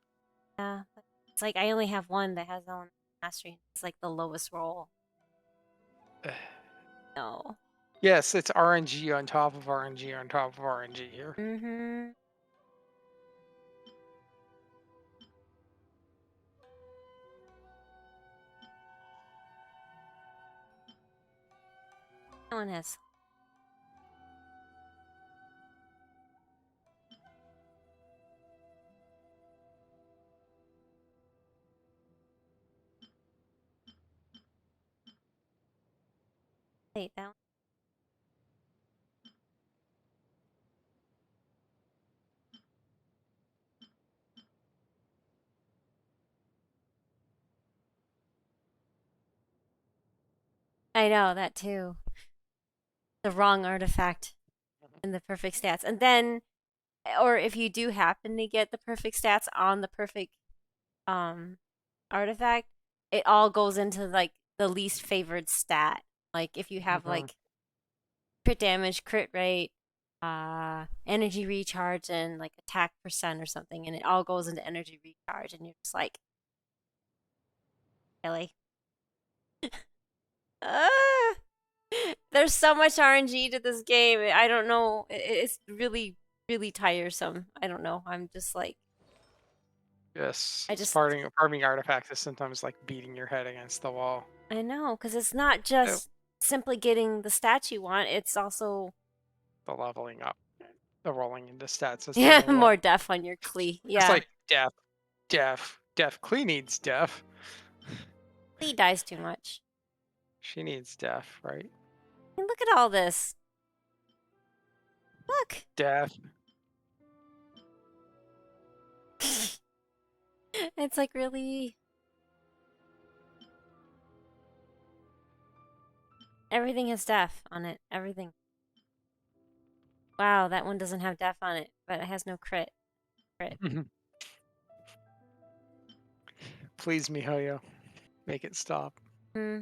Yeah, but it's like I only have one that has elemental mastery. It's like the lowest roll. No. Yes, it's RNG on top of RNG on top of RNG here. Mm-hmm. That one has. Wait, that one. I know that too. The wrong artifact in the perfect stats, and then, or if you do happen to get the perfect stats on the perfect artifact, it all goes into like the least favored stat. Like if you have like crit damage, crit rate, energy recharge, and like attack percent or something, and it all goes into energy recharge, and you're just like, really? Ah! There's so much RNG to this game. I don't know. It's really, really tiresome. I don't know. I'm just like, Yes, I just, farming artifacts is sometimes like beating your head against the wall. I know, because it's not just simply getting the stats you want. It's also The leveling up, the rolling into stats as they yeah, roll more up. def on your Klee. It's Yeah, like def. Klee needs def. Klee dies too much. She needs def, right? And look at all this. Look. Def. It's like really everything has def on it. Everything. Wow, that one doesn't have def on it, but it has no crit. Please, miHeLlo, make it stop. Hmm.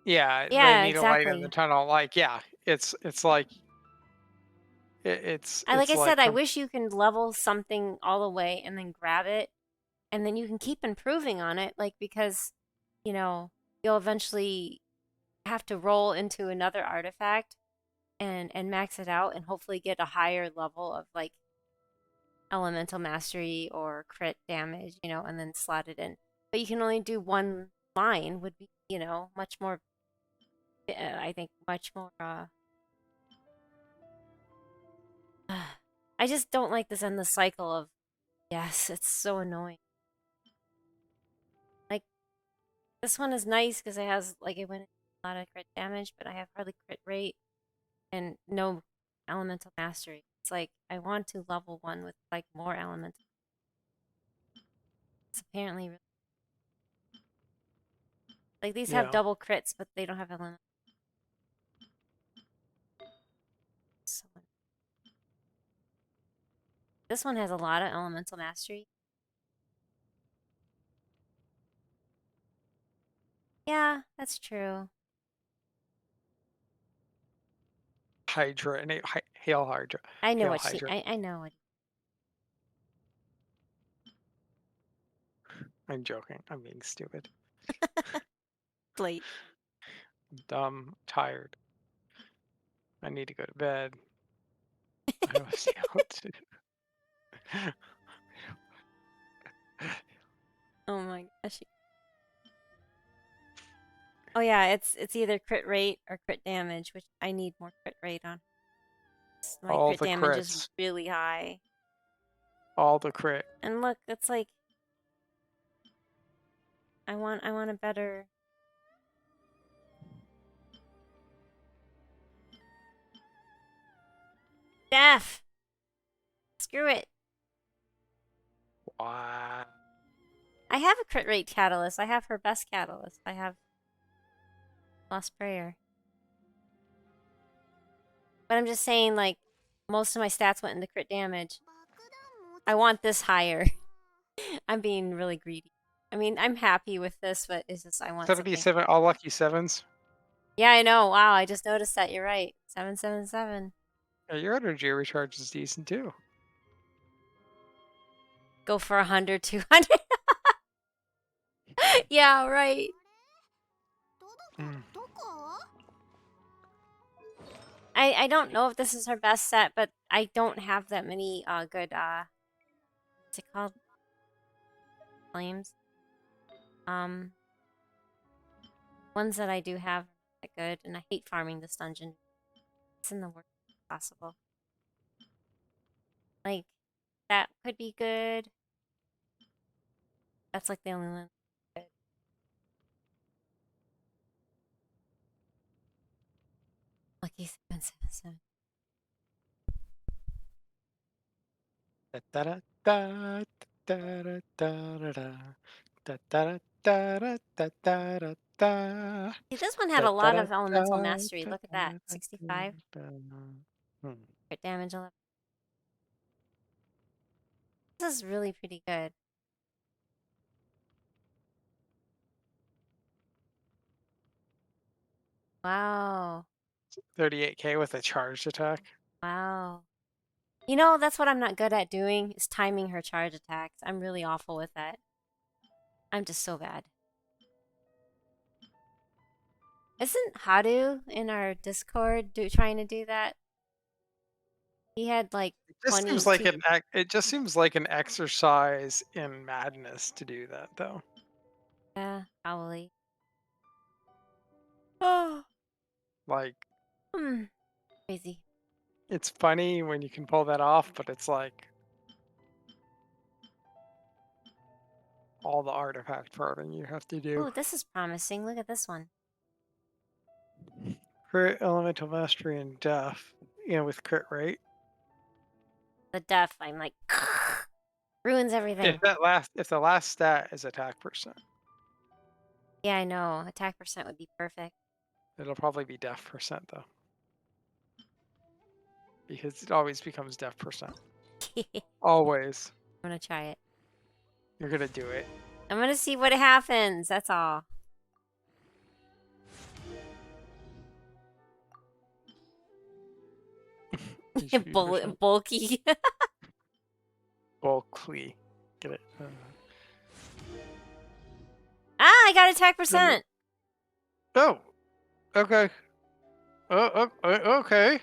Yeah, they Yeah, need a light in the exactly. tunnel. Like, yeah, it's like Like I it's said, like I wish you can level something all the way and then grab it, and then you can keep improving on it. Like because, you'll eventually have to roll into another artifact and max it out and hopefully get a higher level of like elemental mastery or crit damage, and then slot it in. But you can only do one line would be, much more I think much more I just don't like this endless cycle of yes, it's so annoying. Like this one is nice because it has like it went a lot of crit damage, but I have hardly crit rate and no elemental mastery. It's like I want to level one with like more elemental. It's apparently like these have yeah. double crits, but they don't have elemental. So, this one has a lot of elemental mastery. Yeah, that's true. Hydra and Hail Hydra. I know Hail what she. Hydra. I know what. I'm joking. I'm being stupid. Late. Dumb. Tired. I need to go to bed. I was out to. Oh my gosh. Oh yeah, it's either crit rate or crit damage, which I need more crit rate on. My All crit the damage is crits. really high. All the crit. And look, it's like I want a better. Def. Screw it. Wow. I have a crit rate catalyst. I have her best catalyst. I have Lost Prayer. But I'm just saying, like, most of my stats went into crit damage. I want this higher. I'm being really greedy. I mean, I'm happy with this, but it's just I want something. 77 all lucky sevens. Yeah, I know. Wow, I just noticed that. You're right. 777. Yeah, your energy recharge is decent too. Go for 100, 200. Yeah, right. Mm. I don't know if this is her best set, but I don't have that many good what's it called? Flames. Ones that I do have are good, and I hate farming this dungeon. It's in the worst way possible. Like that could be good. That's like the only one good. Lucky 777. Da-da-da-da, da-da-da-da-da, da-da-da-da-da-da-da, See, this one had a lot of elemental mastery. Look at that. 65. Hmm. Crit damage 11. This is really pretty good. Wow. 38k with a charged attack. Wow. You know, that's what I'm not good at doing, is timing her charge attacks. I'm really awful with that. I'm just so bad. Isn't Hadu in our Discord trying to do that? He had like It just 20. seems like it just seems like an exercise in madness to do that, though. Yeah, probably. Oh, Like, crazy. it's funny when you can pull that off, but it's like all the artifact farming you have to do. Oh, this is promising. Look at this one. Crit, elemental mastery, and death. Yeah, with crit rate. The death, I'm like, ruins everything. If the last stat is attack percent, Yeah, I know. Attack percent would be perfect. it'll probably be death percent though, because it always becomes death percent. I'm Always. gonna try it. You're gonna do it. I'm gonna see what happens. That's all. Bulky. Bulky. Get it? Ah, I got attack percent. Oh. Okay. Okay.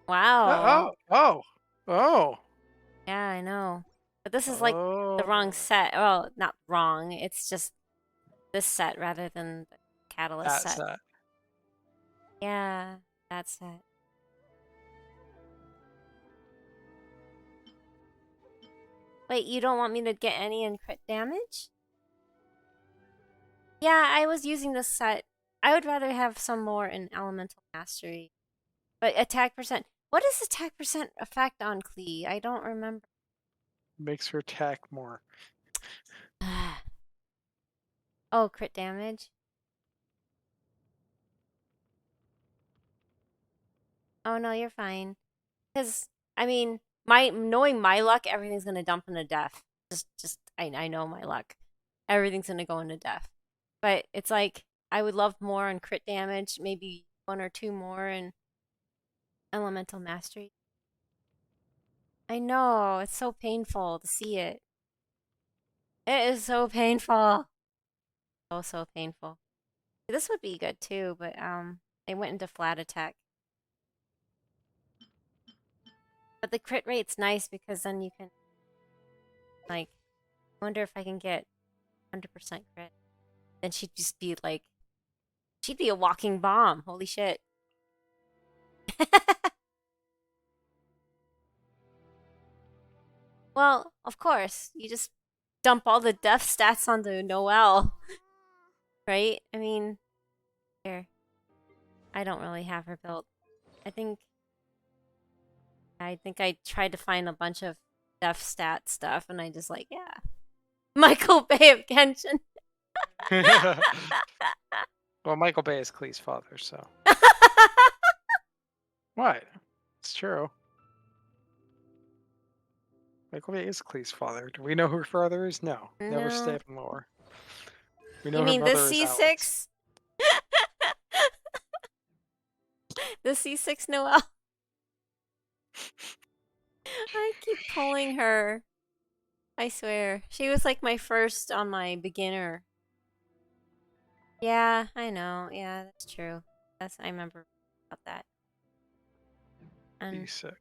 Wow. Oh. Yeah, I know. But this is like the wrong set. Well, not wrong. It's just this set rather than the catalyst That set. set. Yeah, that set. Wait, you don't want me to get any in crit damage? Yeah, I was using this set. I would rather have some more in elemental mastery. But attack percent. What is attack percent effect on Klee? I don't remember. Makes her attack more. Oh, crit damage. Oh no, you're fine. Because I mean, knowing my luck, everything's gonna dump into death. I know my luck. Everything's gonna go into death. But it's like I would love more on crit damage, maybe one or two more in elemental mastery. I know, it's so painful to see it. It is so painful. So painful. This would be good too, but I went into flat attack. But the crit rate's nice because then you can like wonder if I can get 100% crit. Then she'd just be like she'd be a walking bomb. Holy shit. Well, of course, you just dump all the death stats onto Noelle. Right? I mean, here. I don't really have her built. I think I tried to find a bunch of death stat stuff and I just like, yeah. Michael Bay of Genshin. Well, Michael Bay is Klee's father, so. What? It's true. Michael Bay is Klee's father. Do we know who her father is? No. Never No. stayed in lore. We know You her mean mother this is Alex. C6? The C6 Noelle. I keep pulling her. I swear. She was like my first on my beginner. Yeah, I know. Yeah, that's true. I remember about that. And B6.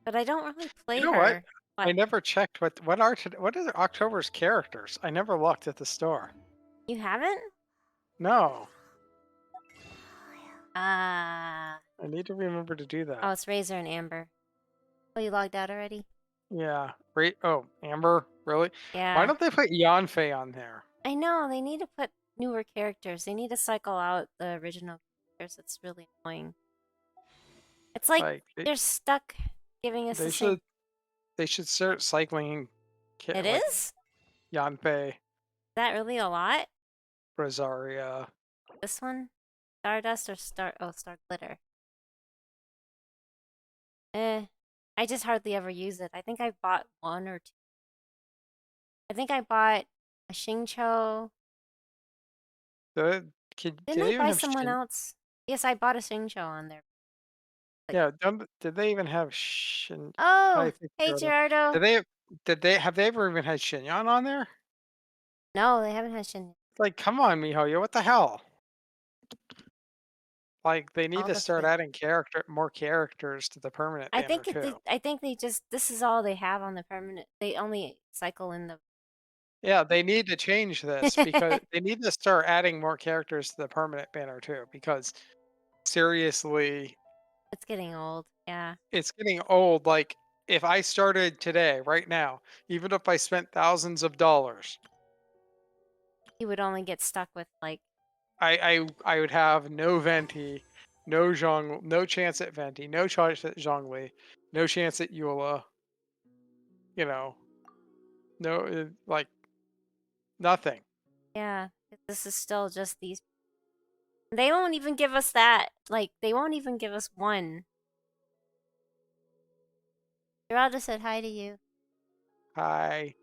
but I don't really play You know what? her. I What? never checked what what is October's characters. I never looked at the store. You haven't? No, Ah. I need to remember to do Oh, that. it's Razor and Amber. Oh, you logged out already? Yeah. Right. Oh, Amber, really? Why Yeah. don't they put Yanfei on there? I know, they need to put newer characters. They need to cycle out the original characters. It's really annoying. It's like Like they're stuck giving us the they same. should they should start cycling It like is? Is Yanfei, that really a lot? Rosaria. This one? Stardust or Star Glitter. Eh. I just hardly ever use it. I think I bought one or two. I think I bought a Xingqiu. The can Didn't do I they even buy have someone Shin? else? Yes, I bought a Xingqiu on there. Like, Yeah, did they even have Shin? I oh, think hey Gerardo. Gerardo. Did they have they ever even had Shinyan on there? No, they haven't had Shin. Like, come on, Mihoyo, what the hell? Like, they need All to the start food. adding more characters to the permanent banner too. I think they just this is all they have on the permanent. They only cycle in the. Yeah, they need to change this because they need to start adding more characters to the permanent banner too. Because seriously, It's getting old. Yeah. it's getting old. Like, if I started today, right now, even if I spent thousands of dollars, You would only get stuck with like I would have no Venti, no Zhong, no chance at Venti, no chance at Zhongli, no chance at Eula. You know, no like nothing. yeah. This is still just these. They won't even give us that. Like they won't even give us one. Geraldo said hi to you. Hi.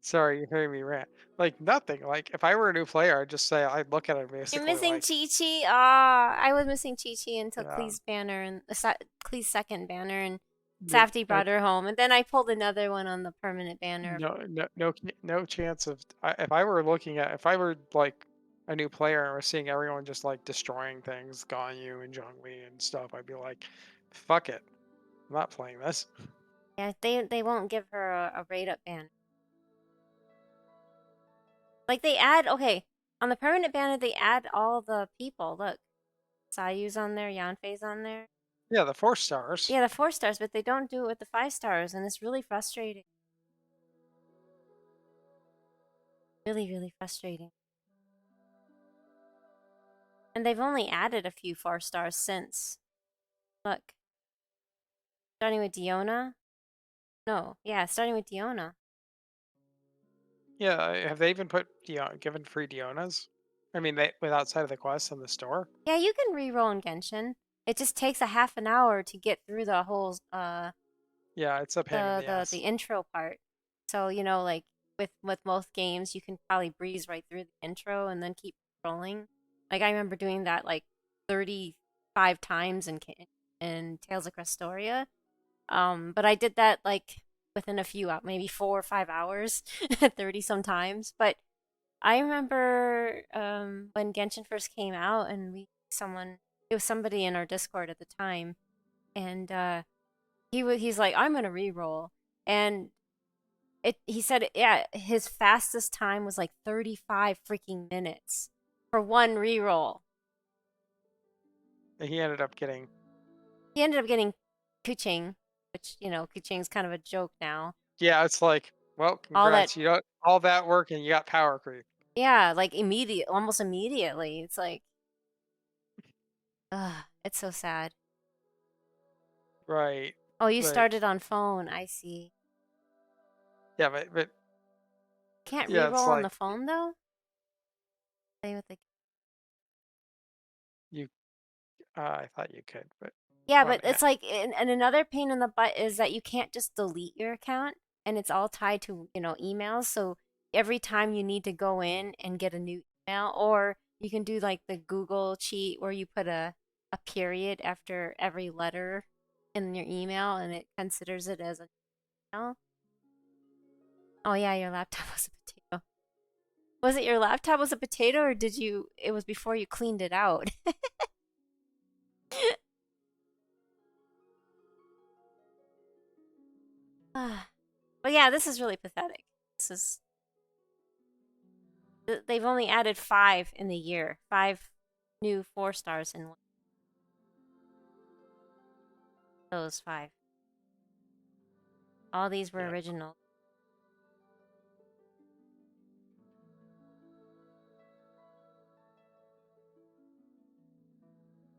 Sorry, you're hearing me rant. Like nothing. Like if I were a new player, I'd just say I'd look at it You're basically missing like, Chi Chi. Ah, I was missing Chi Chi until yeah, Klee's banner and Klee's second banner, and no, Safty brought her home, and then I pulled another one on the permanent banner. no chance of. If I were looking at, if I were like a new player and was seeing everyone just like destroying things, Ganyu and Zhongli and stuff, I'd be like, fuck it, I'm not playing this. Yeah, they won't give her a rate up banner. Like they add okay on the permanent banner, they add all the people. Look, Sayu's on there, Yanfei's on there. Yeah, the 4 stars. Yeah, the 4 stars, but they don't do it with the 5 stars, and it's really frustrating. Really, really frustrating. And they've only added a few 4 stars since. Look, starting with Diona. No, yeah, starting with Diona. Yeah, have they even put given free Dionas? I mean, they with outside of the quest on the store. Yeah, you can reroll in Genshin. It just takes a half an hour to get through the whole Yeah, it's a pain in the the ass. intro part. So, like with most games, you can probably breeze right through the intro and then keep rolling. Like I remember doing that like 35 times in Tales of Crestoria. But I did that like within a few hours, maybe 4 or 5 hours, 30 sometimes. But I remember when Genshin first came out, and it was somebody in our Discord at the time, and he's like, I'm gonna re-roll, and he said, yeah, his fastest time was like 35 freaking minutes for one re-roll. He ended up getting. He ended up getting Kuching, which Kuching's kind of a joke now. Yeah, it's like, well, All that, congrats, you got all that work and you got power creep. yeah, like almost immediately. It's like, ugh, it's so sad. Right. Oh, you But started on phone. I see. yeah, but Can't yeah, re-roll it's on like the phone though. Play with the you. I thought you could, but Yeah, on but it's like, and another pain in the butt is that you can't just delete your account, and it's all tied to, emails. So every time you need to go in and get a new email, or you can do like the Google cheat where you put a period after every letter in your email, and it considers it as an email. Oh yeah, your laptop was a potato. Was it your laptop was a potato, or did you? It was before you cleaned it out. But yeah, this is really pathetic. This is. They've only added 5 in the year. 5 new 4 stars in one. Those 5. All these were original.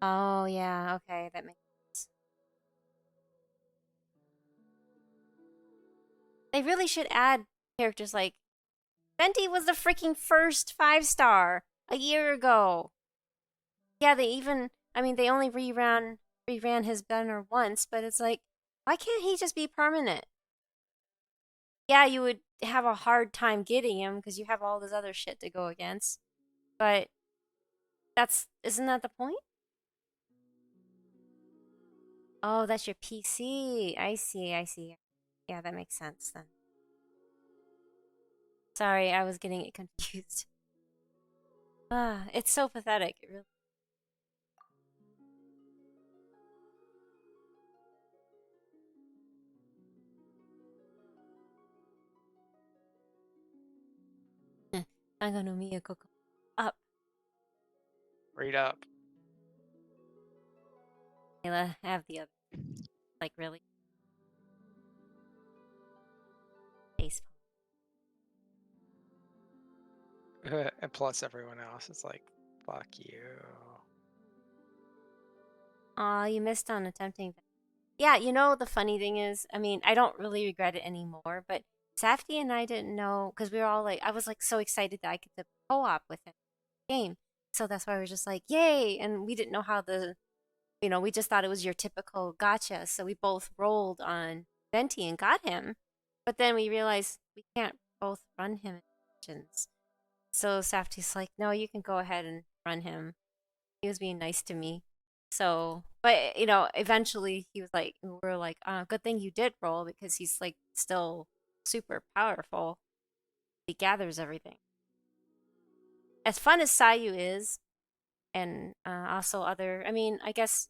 Oh yeah, okay, that makes sense. They really should add characters like Venti was the freaking first 5-star a year ago. Yeah, they only reran his banner once, but it's like, why can't he just be permanent? Yeah, you would have a hard time getting him because you have all this other shit to go against. But isn't that the point? Oh, that's your PC. I see. Yeah, that makes sense then. Sorry, I was getting it confused. It's so pathetic. It really. I'm gonna Mia Coco up. Read up. Ayla, have the other. Like, really? Face. And plus everyone else is like, fuck you. Aw, you missed on attempting. Yeah, the funny thing is, I mean, I don't really regret it anymore, but Safty and I didn't know, because we were all like, I was like so excited that I could co-op with him in the game. So that's why we were just like, yay! And we didn't know how we just thought it was your typical gotcha. So we both rolled on Venti and got him. But then we realized we can't both run him in missions. So Safty's like, no, you can go ahead and run him. He was being nice to me. So, but eventually we were like, good thing you did roll because he's like still super powerful. He gathers everything. As fun as Sayu is, and also I guess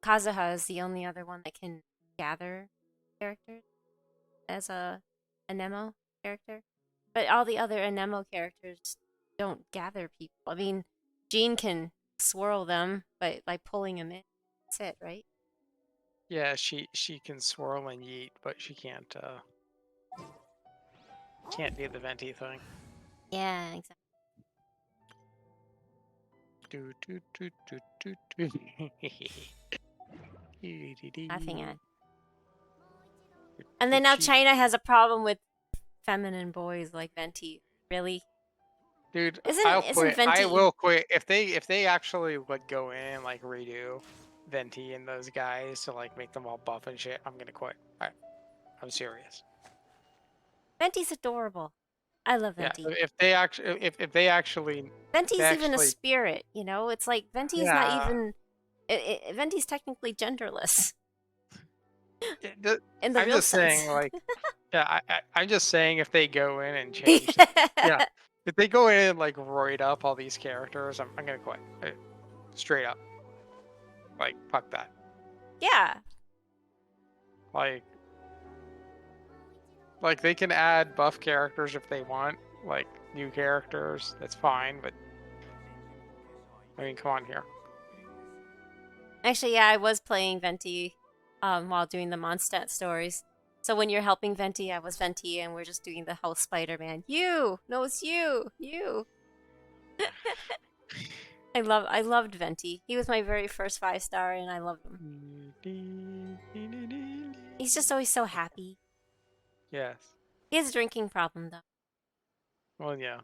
Kazuha is the only other one that can gather characters as a Anemo character. But all the other Anemo characters don't gather people. I mean, Jean can swirl them by pulling them in. That's it, right? Yeah, she can swirl and yeet, but she can't do the venti thing. Yeah, exactly. Do do do do do do. Laughing at. And then now China has a problem with feminine boys like Venti. Really? Dude, Isn't Venti... I Venti will quit if they actually like go in and like redo Venti and those guys to like make them all buff and shit. I'm gonna quit. I'm serious. Venti's adorable. I love Venti. Yeah, if they actually Venti's even a spirit, It's like Venti's not even. Venti's technically genderless. In the I'm real just sense. saying, like, yeah, I'm just saying if they go in and change, yeah, if they go in and like roid up all these characters, I'm gonna quit. Straight up. Like, fuck that. Yeah. Like they can add buff characters if they want, like new characters. That's fine, but I mean, come on here. Actually, yeah, I was playing Venti while doing the Mondstadt stories. So when you're helping Venti, I was Venti, and we're just doing the whole Spider-Man. You! No, it's you! You! I loved Venti. He was my very first 5-star, and I loved him. He's just always so happy. Yes. He has a drinking problem, though. Well, yeah.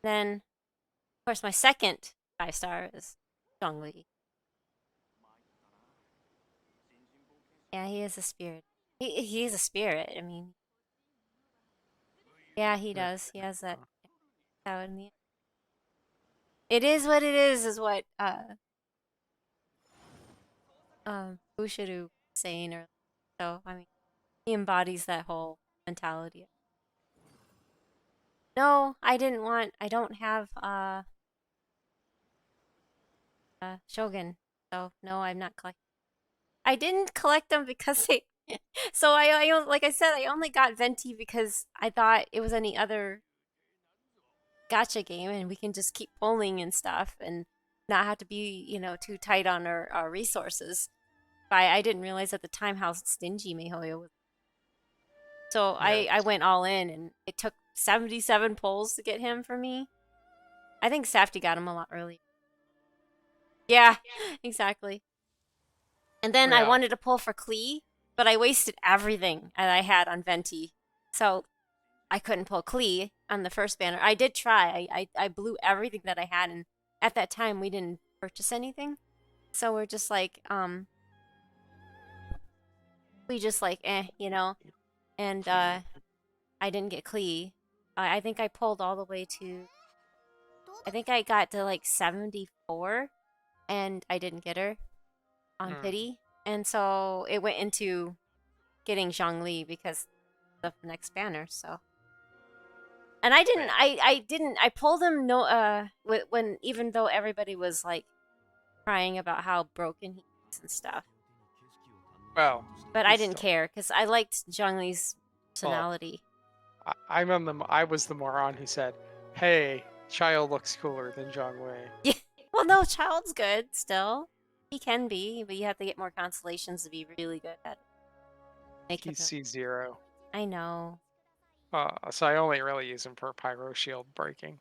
Then, of course, my second 5-star is Zhongli. Yeah, he is a spirit. He is a spirit. I mean, yeah, he does. He has that out in the end. It is what it is what Bushiru was saying earlier. So I mean, he embodies that whole mentality. No, I didn't want. I don't have Shogun, so no, I'm not collecting. I didn't collect them because they. So like I said, I only got Venti because I thought it was any other gacha game, and we can just keep pulling and stuff, and not have to be too tight on our resources. But I didn't realize at the time how stingy MiHoYo was. So Yeah. I went all in, and it took 77 pulls to get him for me. I think Safty got him a lot earlier. Yeah, exactly. And then I Yeah. wanted to pull for Klee, but I wasted everything that I had on Venti. So I couldn't pull Klee on the first banner. I did try. I blew everything that I had, and at that time we didn't purchase anything. So we're just like, we just like, and I didn't get Klee. I think I pulled all the way to, I think I got to like 74, and I didn't get her on pity. And so it went into getting Zhongli because of the next banner, so. And I didn't, I pulled him when, even though everybody was like crying about how broken he is and stuff. Well, But I it's didn't still- care because I liked Zhongli's personality. I was the moron who said, "Hey, Child looks cooler than Zhongwei." Yeah. Well, no, Child's good still. He can be, but you have to get more constellations to be really good at it. Make him. He's C0. I know. So I only really use him for Pyro Shield breaking.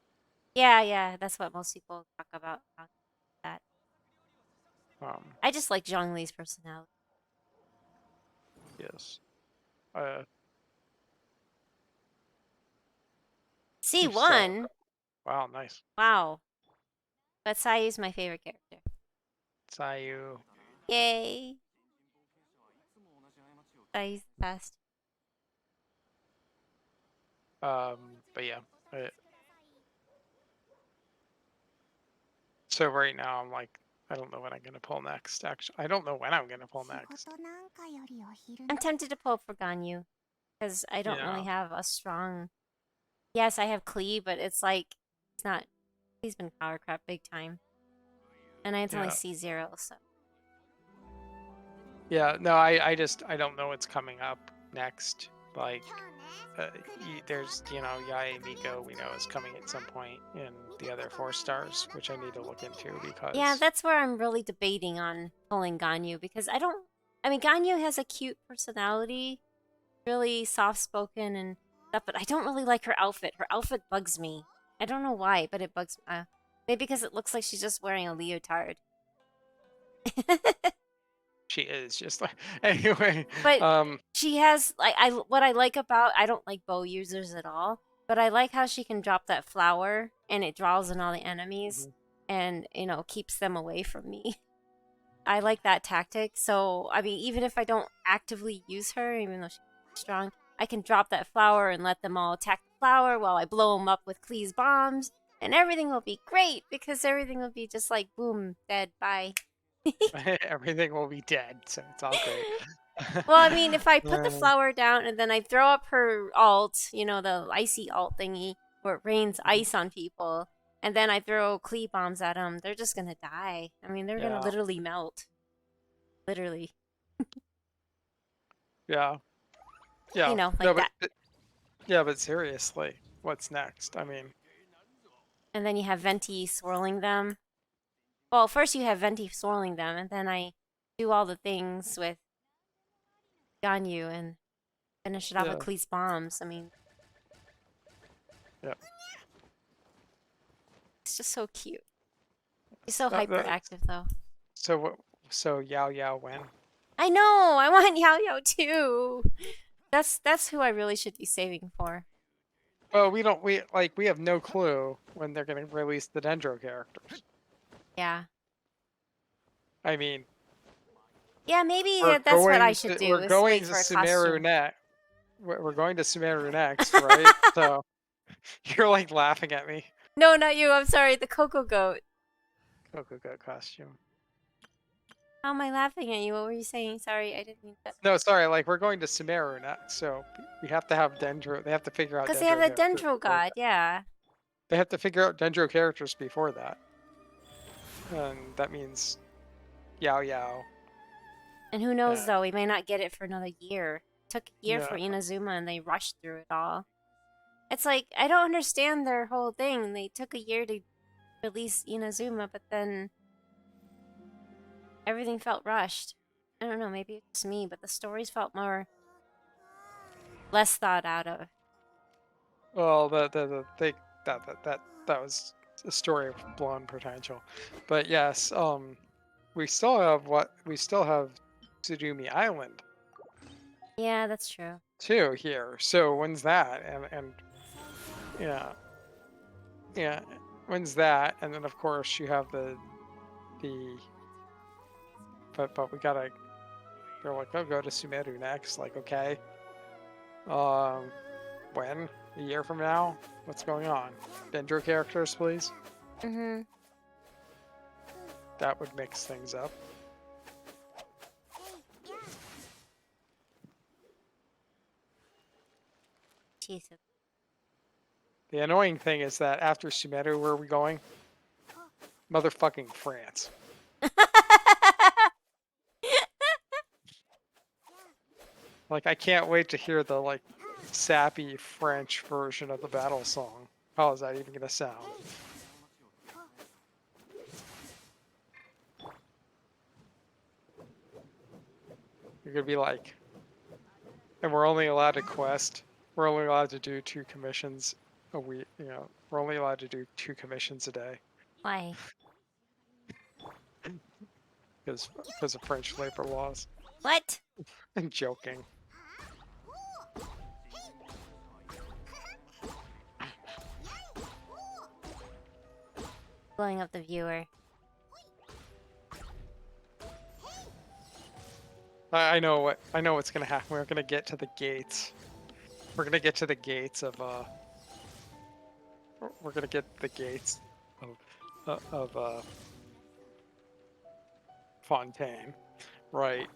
Yeah, that's what most people talk about. That. Um, I just like Zhongli's personality. yes. C1? Wow, nice. Wow. But Sayu's my favorite character. Sayu. Yay. Sayu's the best. But yeah. So right now I'm like, I don't know what I'm gonna pull next. Actually, I don't know when I'm gonna pull next. I'm tempted to pull for Ganyu because I don't really have a strong. Yes, I have Klee, but it's like it's not. He's been power crap big time, and it's only C0, so. Yeah, no, I don't know what's coming up next. Like, there's Yae Miko we know is coming at some point in the other 4 stars, which I need to look into because Yeah, that's where I'm really debating on pulling Ganyu because Ganyu has a cute personality, really soft spoken and stuff, but I don't really like her outfit. Her outfit bugs me. I don't know why, but it bugs me. Maybe because it looks like she's just wearing a leotard. she is just like anyway. But she has what I like about, I don't like bow users at all, but I like how she can drop that flower and it draws in all the enemies and keeps them away from me. I like that tactic. So even if I don't actively use her, even though she's strong, I can drop that flower and let them all attack the flower while I blow them up with Klee's bombs, and everything will be great because everything will be just like boom, dead, bye. Everything will be dead, so it's all great. Well, if I put the flower down and then I throw up her alt, the icy alt thingy where it rains ice on people, and then I throw Klee bombs at them, they're just gonna die. They're gonna literally melt. Literally. Yeah. Like no, that. But seriously, what's next? And then you have Venti swirling them. Well, first you have Venti swirling them, and then I do all the things with Ganyu and finish it off with Klee's bombs. Yeah. It's just so cute. He's so hyperactive, though. So Yao when? I know! I want Yao too! That's who I really should be saving for. Well, we have no clue when they're gonna release the Dendro characters. Yeah. I mean, yeah, maybe that's what I should do. We're going to Sumeru next. We're going to Sumeru next, right? So you're like laughing at me. No, not you. I'm sorry. The Coco Goat. Coco Goat costume. How am I laughing at you? What were you saying? Sorry, I didn't mean that. No, sorry. Like we're going to Sumeru next, so we have to have Dendro. They have to figure out Because Dendro they have a characters Dendro before god, yeah. They have to figure out Dendro characters before that. And that means Yao Yao. And who knows, Yeah. though, we may not get it for another year. It took a year for Yeah. Inazuma, and they rushed through it all. It's like, I don't understand their whole thing. They took a year to release Inazuma, but then everything felt rushed. I don't know, maybe it's me, but the stories felt less thought out of. Well, that was a story of blown potential. But yes, we still have Tsudumi Island Yeah, that's true. too here. So when's that? And yeah, yeah, when's that? And then of course you have the but we gotta. They're like, oh, go to Sumeru next. Like, okay. When? A year from now? What's going on? Dendro characters, please. Mm-hmm. That would mix things up. Jesus. The annoying thing is that after Sumeru, where are we going? Motherfucking France. Like, I can't wait to hear the, like, sappy French version of the battle song. How is that even gonna sound? You're gonna be like, and we're only allowed to quest. We're only allowed to do 2 commissions a week. You know, we're only allowed to do 2 commissions a day Why? because of French labor laws. What? I'm joking. Blowing up the viewer. I know what's gonna happen. We're gonna get to the gates. We're gonna get to the gates of We're gonna get the gates of Fontaine, right?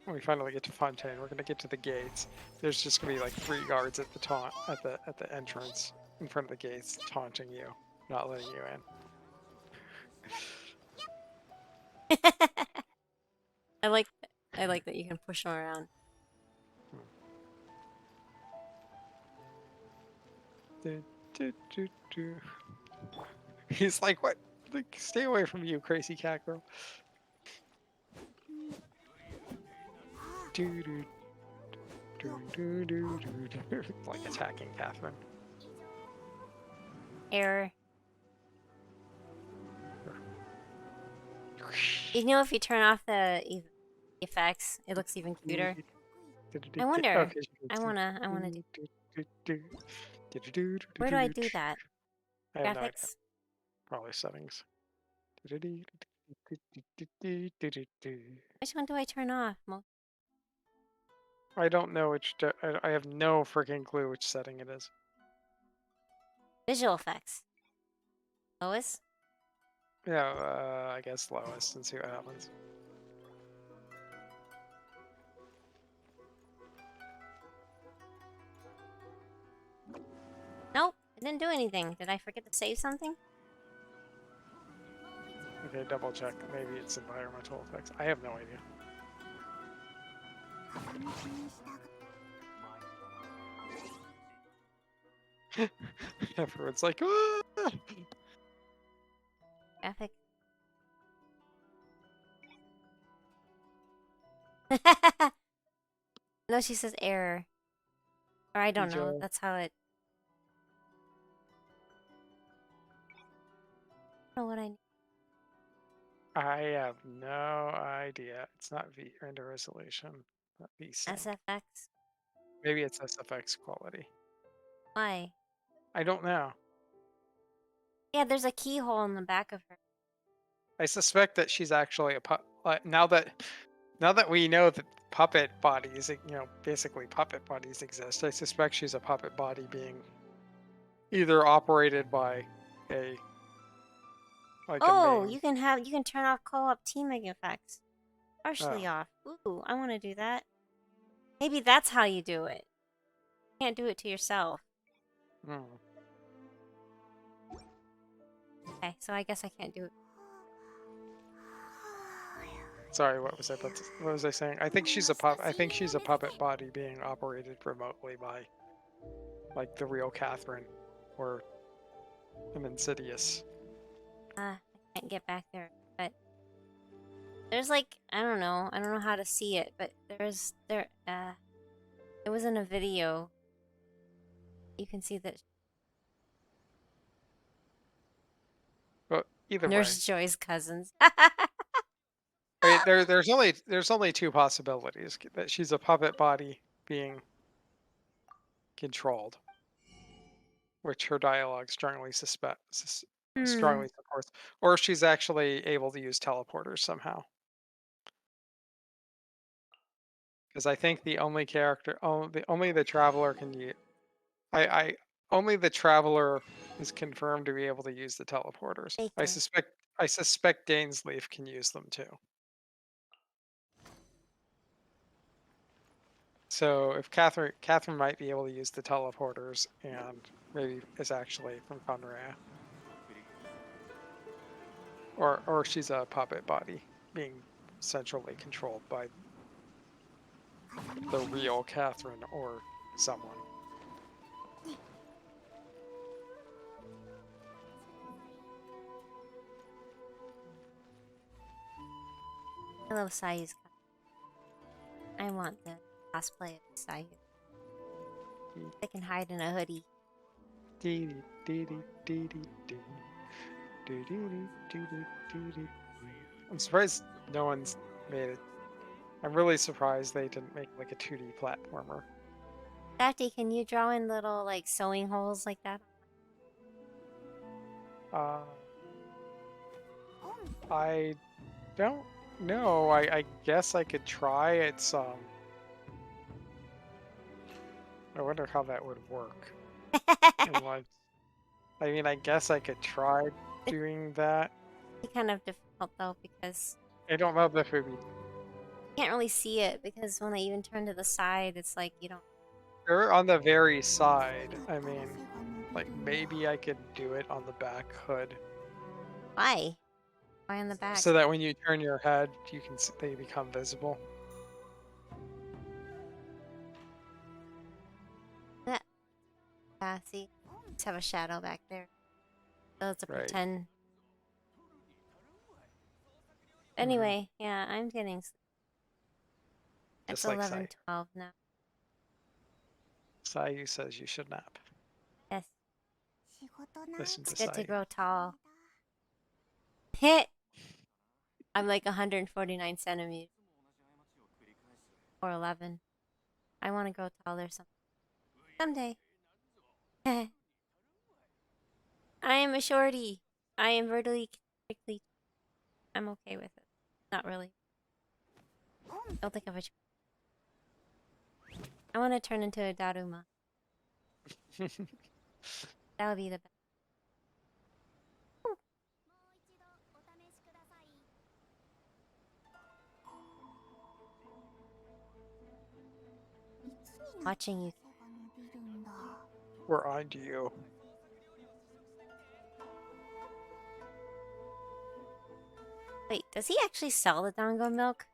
When we finally get to Fontaine, we're gonna get to the gates. There's just gonna be like 3 guards at the entrance in front of the gates, taunting you, not letting you in. I like that you can push them around. He's like, what? Like, stay away from you, crazy cat girl. Like attacking Catherine. Error. You know, if you turn off the effects, it looks even cuter. I wonder. Okay, I wanna do. Where do I do that? I have no idea. Graphics? Probably settings. Which one do I turn off? I don't know which. I have no freaking clue which setting it is. Visual effects. Lowest? Yeah, I guess lowest and see what happens. Nope, it didn't do anything. Did I forget to save something? Okay, double check. Maybe it's environmental effects. I have no idea. Everyone's like, ah! Graphic. No, she says error. Or I don't know. Joe. That's how it. I don't know what I need. I have no idea. It's not render resolution. Not VSync. SFX? Maybe it's SFX quality. Why? I don't know. Yeah, there's a keyhole in the back of her. I suspect that she's actually a now that we know that puppet bodies, basically puppet bodies exist. I suspect she's a puppet body being either operated by a Oh, you can turn off co-op teaming effects. Partially Oh. off. Ooh, I want to do that. Maybe that's how you do it. You can't do it to yourself. Hmm. Okay, so I guess I can't do it. Sorry, what was what was I saying? I think she's a I think she's a puppet body being operated remotely by, like, the real Catherine, or an Insidious. I can't get back there. But there's like, I don't know how to see it, but it was in a video. You can see that But either Nurse way, Joy's cousins. I mean, there's only two possibilities: that she's a puppet body being controlled, which her dialogue strongly supports, or she's actually able to use teleporters somehow. Because I think the only character, only the Traveler can use. Only the Traveler is confirmed to be able to use the teleporters. I Baker. suspect Dainsleif can use them too. So if Catherine might be able to use the teleporters, and maybe is actually from Conrea, or she's a puppet body being centrally controlled by the real Catherine or someone. I love Sayu's costume. I want the cosplay of Sayu. They can hide in a hoodie. I'm surprised no one's made it. I'm really surprised they didn't make like a 2D platformer. Safty, can you draw in little like sewing holes like that? I don't know. I guess I could try. It's I wonder how that would work. Like, I mean, I guess I could try doing that. It's kind of difficult though because I don't know if it would be. you can't really see it because when they even turn to the side, it's like you don't. Or on the very side. I mean, like maybe I could do it on the back hood, Why? Why on the back? so that when you turn your head, you can they become visible. Yeah, see, just have a shadow back there. So it's a Right. pretend. Anyway, yeah, I'm getting. It's Just like 11:12 now. Sayu says you should nap. Yes, Listen to it's good to Sayu. grow tall. Hit. I'm like 149 centimeters or 11. I want to grow taller someday. I am a shorty. I am vertically. I'm okay with it. Not really. Don't think of a. I want to turn into a Daruma. That would be the best. Watching you. We're on to you. Wait, does he actually sell the Dango milk?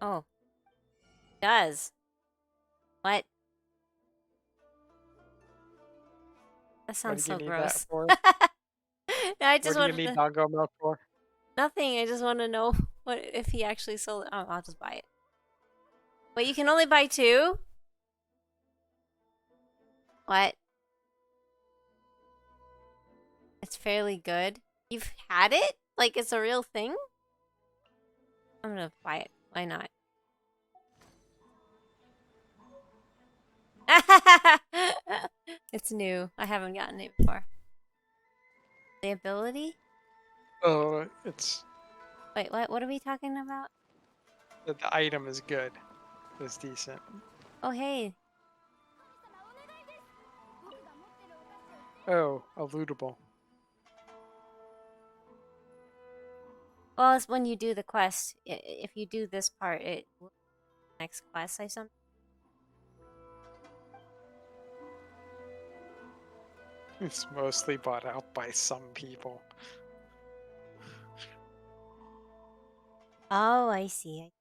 Oh. Does. What? That What sounds do you so need gross. that for? No, I just What do you wanted need to... Dongo milk for? Nothing. I just want to know what if he actually sold it. Oh, I'll just buy it. Wait, you can only buy 2? What? It's fairly good. You've had it? Like it's a real thing? I'm gonna buy it. Why not? It's new. I haven't gotten it before. The ability? Oh, it's Wait, what? What are we talking about? the item is good. It's decent. Oh, hey. Oh, eludable. Well, it's when you do the quest. If you do this part, it will next quest, I something. It's mostly bought out by some people. Oh, I see.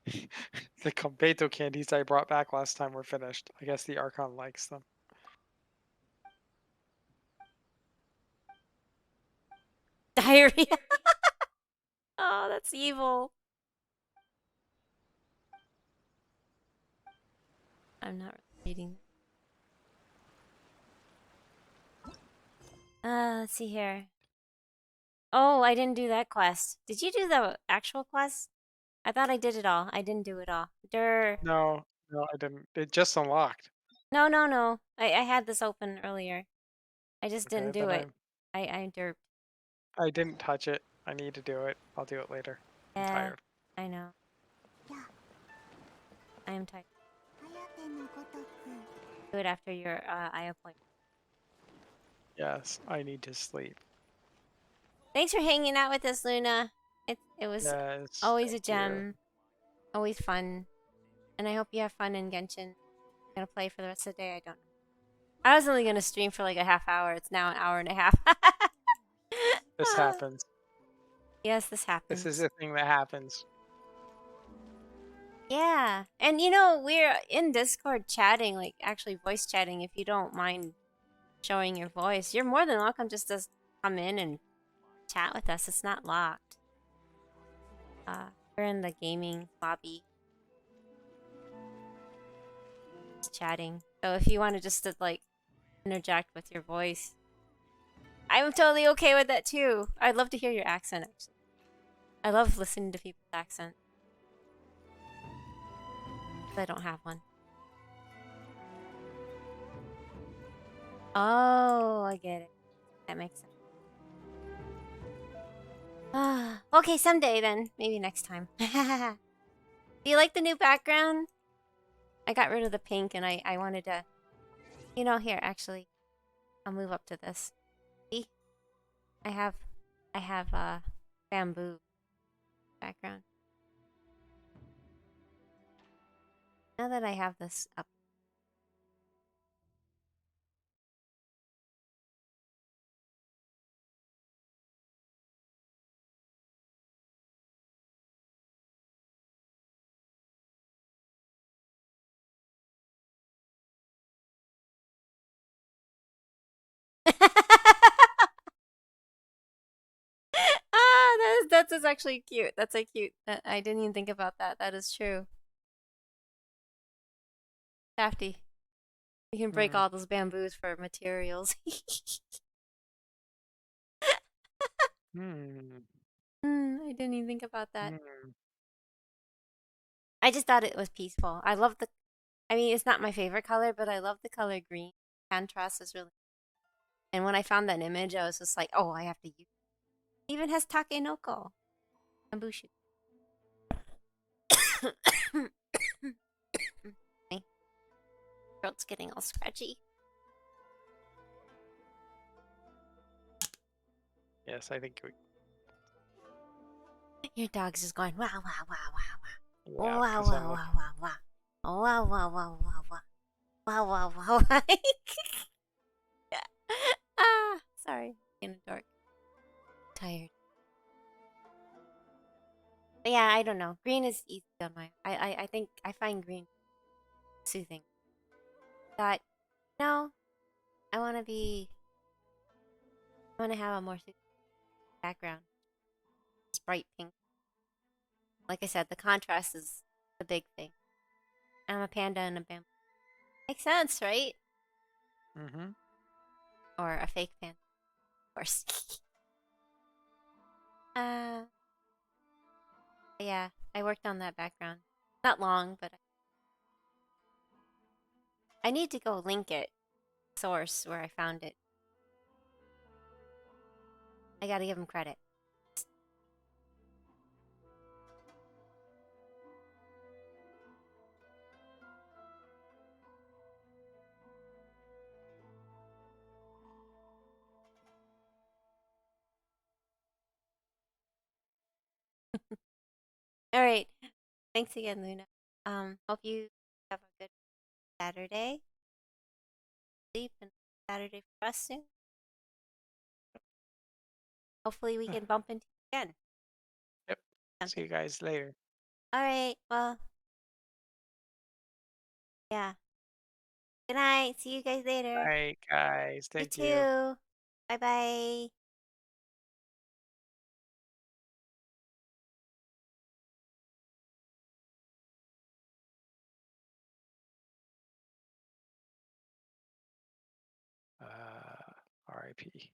The Combeto candies I brought back last time were finished. I guess the Archon likes them. Diarrhea. Oh, that's evil. I'm not reading. Let's see here. Oh, I didn't do that quest. Did you do the actual quest? I thought I did it all. I didn't do it all. Durr. No, I didn't. It just unlocked. No, no, no. I had this open earlier. I just didn't Okay, do then it. I derped. I didn't touch it. I need to do it. I'll do it later. I'm Yeah, tired. I know. I am tired. Do it after your eye appointment. Yes, I need to sleep. Thanks for hanging out with us, Luna. It was Yes. always a thank you. gem. Always fun. And I hope you have fun in Genshin. I'm gonna play for the rest of the day. I don't know. I was only gonna stream for like a half hour. It's now an hour and a half. This happens. Yes, this happens. This is a thing that happens. Yeah. And you know, we're in Discord chatting, like actually voice chatting if you don't mind showing your voice. You're more than welcome just to come in and chat with us. It's not locked. We're in the gaming lobby. Just chatting. So if you want to just like interject with your voice, I'm totally okay with that too. I'd love to hear your accent actually. I love listening to people's accent. But I don't have one. Oh, I get it. That makes sense. Okay, someday then. Maybe next time. Do you like the new background? I got rid of the pink and I wanted to... You know, here, actually. I'll move up to this. See? I have bamboo background. Now that I have this up. That's actually cute. That's a cute. I didn't even think about that. That is true. Safty. You can break all those bamboos for materials. I didn't even think about that. I just thought it was peaceful. I love the. I mean, it's not my favorite color, but I love the color green. Contrast is really. And when I found that image, I was just like, oh, I have to use. It even has takenoko. Bamboo shoot. My throat's getting all scratchy. Yes, I think we... Your dog's just going wow wow wow wow wow. Yeah, Wow 'cause wow I'm wow like, wow wow. Wow wow wow wow wow. Wow wow wow wow. Ah, sorry, being a dork. Tired. But yeah, I don't know. Green is easy on my. I think I find green soothing. Thought, no, I want to be. I want to have a more soothing background. It's bright pink. Like I said, the contrast is the big thing. I'm a panda and a bamboo. Makes sense, right? Or a fake panda, of course. uh, yeah, I worked on that background. Not long, but I need to go link it. Source where I found it. I gotta give him credit. All right. Thanks again, Luna. Hope you have a good Saturday. Sleep and Saturday for us soon. Hopefully we can bump into you again. Yep. Sounds See you good. guys later. All right. Well, yeah. Good night. See you guys later. All right, guys. You Thank you. too. Bye bye. RIP.